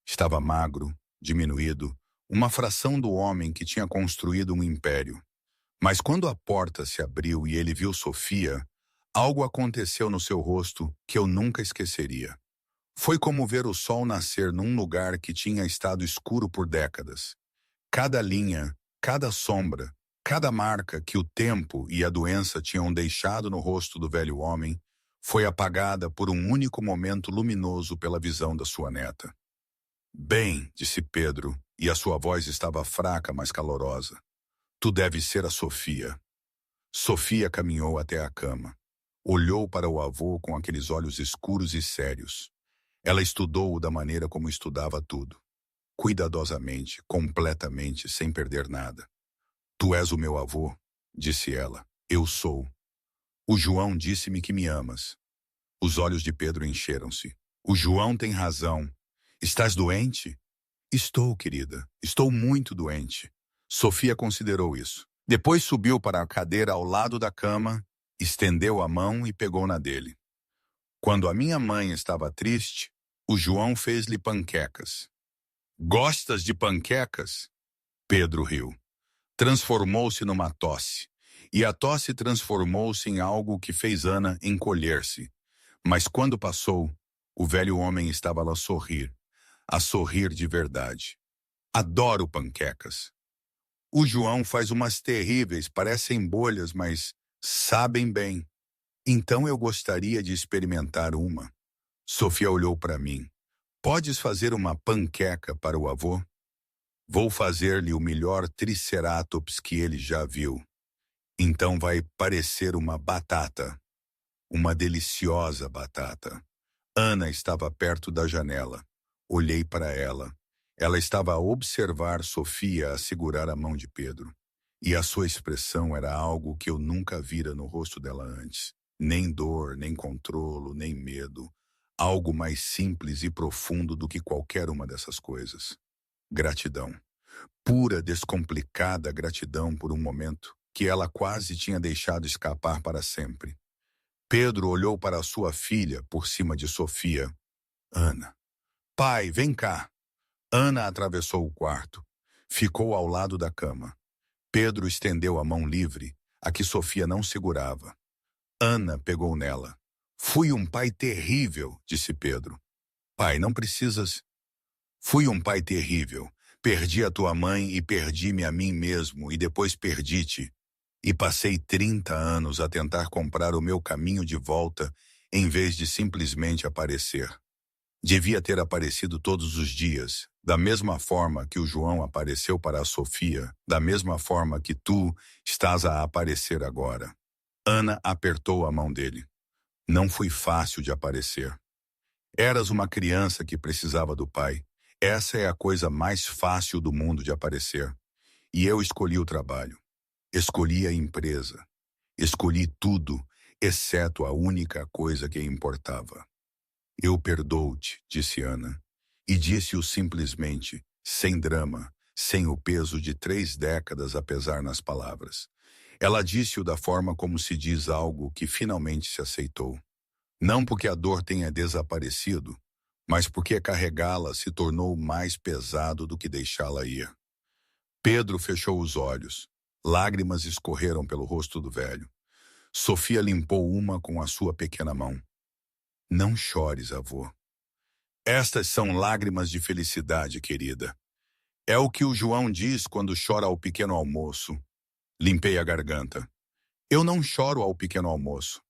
S1: Estava magro, diminuído, uma fração do homem que tinha construído um império. Mas quando a porta se abriu e ele viu Sofia, algo aconteceu no seu rosto que eu nunca esqueceria. Foi como ver o sol nascer num lugar que tinha estado escuro por décadas. Cada linha, cada sombra, cada marca que o tempo e a doença tinham deixado no rosto do velho homem foi apagada por um único momento luminoso pela visão da sua neta. "Bem", disse Pedro, e a sua voz estava fraca, mas calorosa. "Tu deves ser a Sofia." Sofia caminhou até a cama. Olhou para o avô com aqueles olhos escuros e sérios. Ela estudou-o da maneira como estudava tudo. Cuidadosamente, completamente, sem perder nada. "Tu és o meu avô", disse ela. "Eu sou." "O João disse-me que me amas." Os olhos de Pedro encheram-se. "O João tem razão. Estás doente?" "Estou, querida. Estou muito doente." Sofia considerou isso. Depois subiu para a cadeira ao lado da cama, estendeu a mão e pegou na dele. "Quando a minha mãe estava triste, o João fez-lhe panquecas." "Gostas de panquecas?" Pedro riu. Transformou-se numa tosse. E a tosse transformou-se em algo que fez Ana encolher-se. Mas quando passou, o velho homem estava lá a sorrir de verdade. "Adoro panquecas. O João faz umas terríveis, parecem bolhas, mas sabem bem. Então eu gostaria de experimentar uma." Sofia olhou para mim. "Podes fazer uma panqueca para o avô?" "Vou fazer-lhe o melhor triceratops que ele já viu. Então vai parecer uma batata. Uma deliciosa batata." Ana estava perto da janela. Olhei para ela. Ela estava a observar Sofia a segurar a mão de Pedro. E a sua expressão era algo que eu nunca vira no rosto dela antes. Nem dor, nem controlo, nem medo. Algo mais simples e profundo do que qualquer uma dessas coisas. Gratidão. Pura, descomplicada gratidão por um momento que ela quase tinha deixado escapar para sempre. Pedro olhou para sua filha por cima de Sofia. "Ana." "Pai, vem cá." Ana atravessou o quarto. Ficou ao lado da cama. Pedro estendeu a mão livre, a que Sofia não segurava. Ana pegou nela. "Fui um pai terrível", disse Pedro. "Pai, não precisas." "Fui um pai terrível. Perdi a tua mãe e perdi-me a mim mesmo e depois perdi-te. E passei 30 anos a tentar comprar o meu caminho de volta em vez de simplesmente aparecer. Devia ter aparecido todos os dias, da mesma forma que o João apareceu para a Sofia, da mesma forma que tu estás a aparecer agora." Ana apertou a mão dele. "Não foi fácil de aparecer." Eras uma criança que precisava do pai. Essa é a coisa mais fácil do mundo de aparecer. E eu escolhi o trabalho. Escolhi a empresa. Escolhi tudo, exceto a única coisa que importava. Eu perdoo-te, disse Ana. E disse-o simplesmente, sem drama, sem o peso de 3 décadas a pesar nas palavras. Ela disse-o da forma como se diz algo que finalmente se aceitou. Não porque a dor tenha desaparecido, mas porque carregá-la se tornou mais pesado do que deixá-la ir. Pedro fechou os olhos. Lágrimas escorreram pelo rosto do velho. Sofia limpou uma com a sua pequena mão. Não chores, avô. Estas são lágrimas de felicidade, querida. É o que o João diz quando chora ao pequeno almoço. Limpei a garganta. Eu não choro ao pequeno almoço.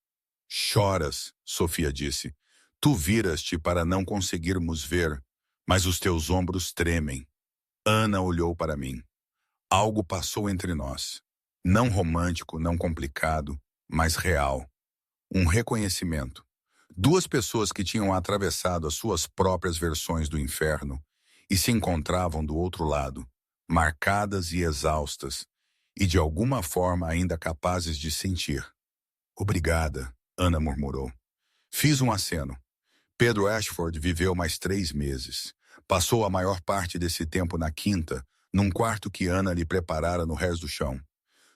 S1: Choras, Sofia disse. Tu viras-te para não conseguirmos ver, mas os teus ombros tremem. Ana olhou para mim. Algo passou entre nós. Não romântico, não complicado, mas real. Um reconhecimento. 2 pessoas que tinham atravessado as suas próprias versões do inferno e se encontravam do outro lado, marcadas e exaustas, e de alguma forma ainda capazes de sentir. Obrigada, Ana murmurou. Fiz um aceno. Pedro Ashford viveu mais 3 meses. Passou a maior parte desse tempo na quinta, num quarto que Ana lhe preparara no rés do chão.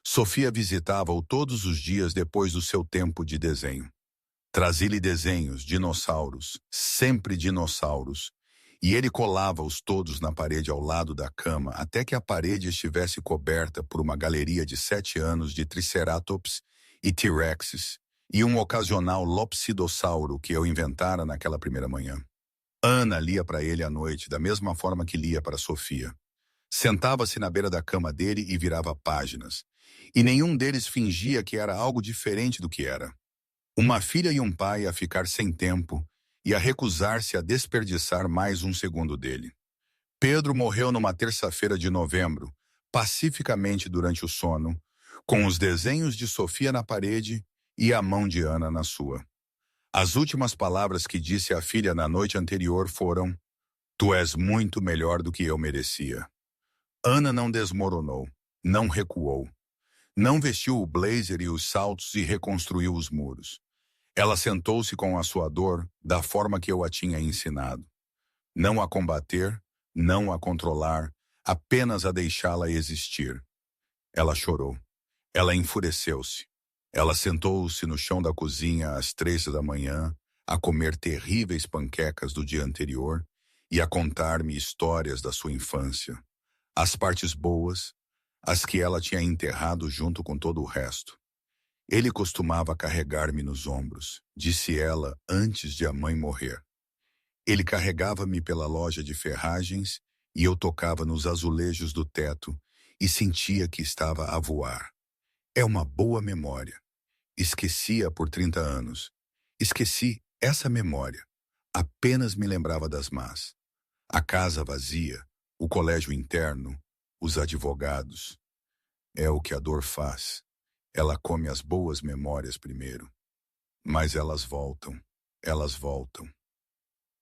S1: Sofia visitava-o todos os dias depois do seu tempo de desenho. Trazia-lhe desenhos, dinossauros, sempre dinossauros, e ele colava-os todos na parede ao lado da cama até que a parede estivesse coberta por uma galeria de 7 anos de Triceratops e T-Rexes e um ocasional Lopsidossauro que eu inventara naquela primeira manhã. Ana lia para ele à noite, da mesma forma que lia para Sofia. Sentava-se na beira da cama dele e virava páginas. E nenhum deles fingia que era algo diferente do que era. Uma filha e um pai a ficar sem tempo e a recusar-se a desperdiçar mais um segundo dele. Pedro morreu numa terça-feira de novembro, pacificamente durante o sono, com os desenhos de Sofia na parede e a mão de Ana na sua. As últimas palavras que disse à filha na noite anterior foram: Tu és muito melhor do que eu merecia. Ana não desmoronou, não recuou. Não vestiu o blazer e os saltos e reconstruiu os muros. Ela sentou-se com a sua dor da forma que eu a tinha ensinado. Não a combater, não a controlar, apenas a deixá-la existir. Ela chorou. Ela enfureceu-se. Ela sentou-se no chão da cozinha às 3 da manhã, a comer terríveis panquecas do dia anterior e a contar-me histórias da sua infância. As partes boas, as que ela tinha enterrado junto com todo o resto. Ele costumava carregar-me nos ombros, disse ela antes de a mãe morrer. Ele carregava-me pela loja de ferragens e eu tocava nos azulejos do teto e sentia que estava a voar. É uma boa memória. Esqueci-a por 30 anos. Esqueci essa memória. Apenas me lembrava das más. A casa vazia, o colégio interno, os advogados. É o que a dor faz. Ela come as boas memórias primeiro. Mas elas voltam. Elas voltam.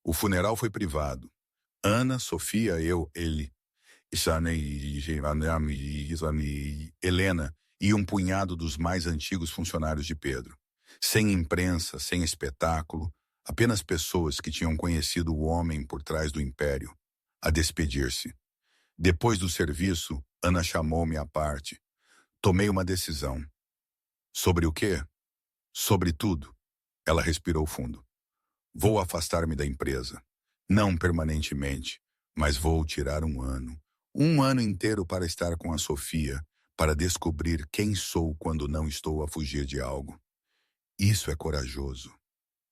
S1: O funeral foi privado. Ana, Sofia, eu, ele, Helena e um punhado dos mais antigos funcionários de Pedro. Sem imprensa, sem espetáculo, apenas pessoas que tinham conhecido o homem por trás do império, a despedir-se. Depois do serviço, Ana chamou-me à parte. Tomei uma decisão. Sobre o quê? Sobre tudo. Ela respirou fundo. Vou afastar-me da empresa. Não permanentemente, mas vou tirar um ano. Um ano inteiro para estar com a Sofia, para descobrir quem sou quando não estou a fugir de algo. Isso é corajoso.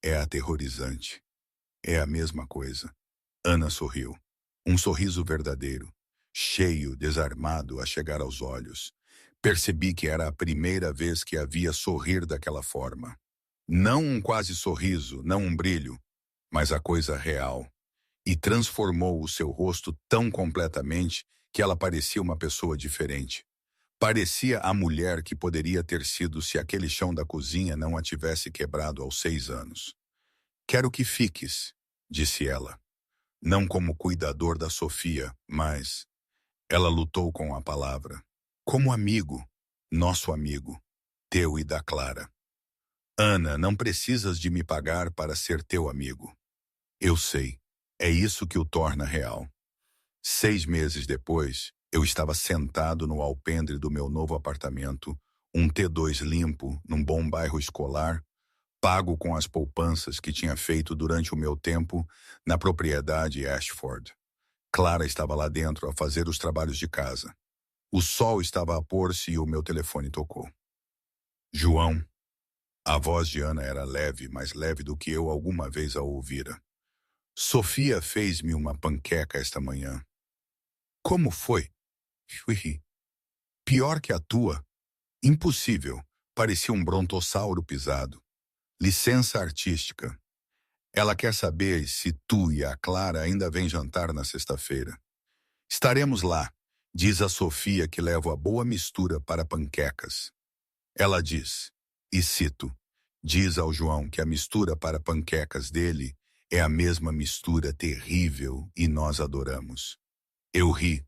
S1: É aterrorizante. É a mesma coisa. Ana sorriu. Um sorriso verdadeiro, cheio, desarmado a chegar aos olhos. Percebi que era a primeira vez que a via sorrir daquela forma. Não um quase sorriso, não um brilho, mas a coisa real. E transformou o seu rosto tão completamente que ela parecia uma pessoa diferente. Parecia a mulher que poderia ter sido se aquele chão da cozinha não a tivesse quebrado aos 6 anos. Quero que fiques, disse ela. Não como cuidador da Sofia, mas ela lutou com a palavra. Como amigo, nosso amigo, teu e da Clara. Ana, não precisas de me pagar para ser teu amigo. Eu sei, é isso que o torna real. 6 meses depois, eu estava sentado no alpendre do meu novo apartamento, um T2 limpo, num bom bairro escolar, pago com as poupanças que tinha feito durante o meu tempo na propriedade Ashford. Clara estava lá dentro a fazer os trabalhos de casa. O sol estava a pôr-se e o meu telefone tocou. João. A voz de Ana era leve, mais leve do que eu alguma vez a ouvira. Sofia fez-me uma panqueca esta manhã. Como foi? Ui, pior que a tua. Impossível. Parecia um brontossauro pisado. Licença artística. Ela quer saber se tu e a Clara ainda vêm jantar na sexta-feira. Estaremos lá, diz a Sofia que levo a boa mistura para panquecas. Ela diz, e cito, diz ao João que a mistura para panquecas dele é a mesma mistura terrível e nós adoramos. Eu ri.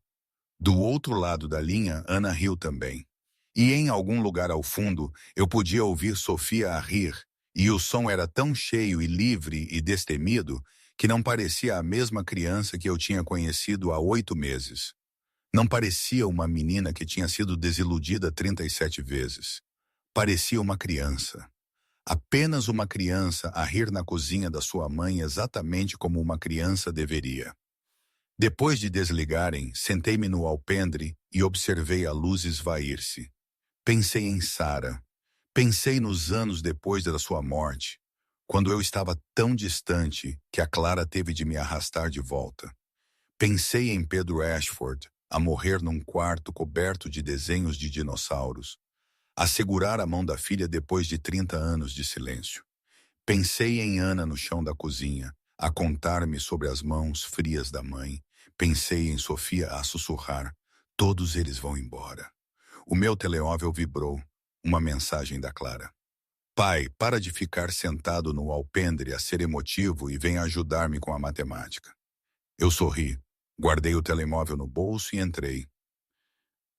S1: Do outro lado da linha, Ana riu também. E em algum lugar ao fundo, eu podia ouvir Sofia a rir, e o som era tão cheio e livre e destemido que não parecia a mesma criança que eu tinha conhecido há 8 meses. Não parecia uma menina que tinha sido desiludida 37 vezes. Parecia uma criança. Apenas uma criança a rir na cozinha da sua mãe exatamente como uma criança deveria. Depois de desligarem, sentei-me no alpendre e observei a luz esvair-se. Pensei em Sara. Pensei nos anos depois da sua morte, quando eu estava tão distante que a Clara teve de me arrastar de volta. Pensei em Pedro Ashford, a morrer num quarto coberto de desenhos de dinossauros, a segurar a mão da filha depois de 30 anos de silêncio. Pensei em Ana no chão da cozinha, a contar-me sobre as mãos frias da mãe. Pensei em Sofia a sussurrar, todos eles vão embora. O meu telemóvel vibrou, uma mensagem da Clara. Pai, para de ficar sentado no alpendre a ser emotivo e vem ajudar-me com a matemática. Eu sorri, guardei o telemóvel no bolso e entrei.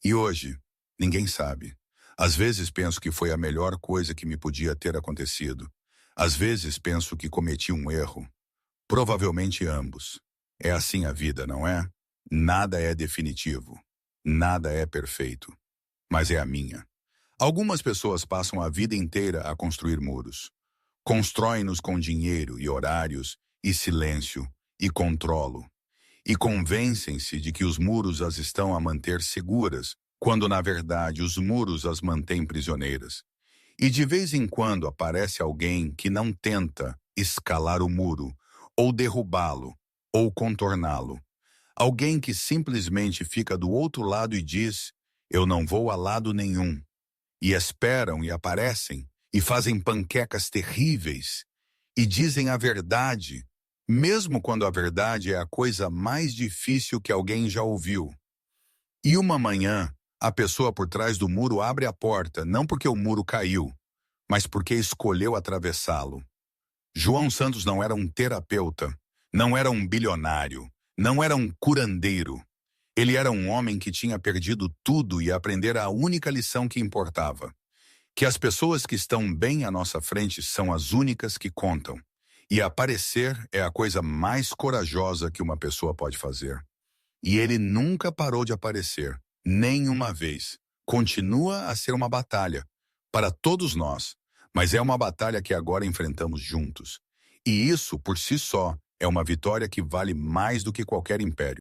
S1: E hoje? Ninguém sabe. Às vezes penso que foi a melhor coisa que me podia ter acontecido. Às vezes penso que cometi um erro. Provavelmente ambos. É assim a vida, não é? Nada é definitivo. Nada é perfeito. Mas é a minha. Algumas pessoas passam a vida inteira a construir muros. Constroem-nos com dinheiro e horários e silêncio e controlo. E convencem-se de que os muros as estão a manter seguras, quando na verdade os muros as mantêm prisioneiras. E de vez em quando aparece alguém que não tenta escalar o muro, ou derrubá-lo, ou contorná-lo. Alguém que simplesmente fica do outro lado e diz, eu não vou a lado nenhum. E esperam e aparecem, e fazem panquecas terríveis, e dizem a verdade, mesmo quando a verdade é a coisa mais difícil que alguém já ouviu. E uma manhã, a pessoa por trás do muro abre a porta, não porque o muro caiu, mas porque escolheu atravessá-lo. João Santos não era um terapeuta, não era um bilionário, não era um curandeiro. Ele era um homem que tinha perdido tudo e aprendera a única lição que importava. Que as pessoas que estão bem à nossa frente são as únicas que contam. E aparecer é a coisa mais corajosa que uma pessoa pode fazer. E ele nunca parou de aparecer, nem uma vez. Continua a ser uma batalha, para todos nós, mas é uma batalha que agora enfrentamos juntos. E isso, por si só, é uma vitória que vale mais do que qualquer império.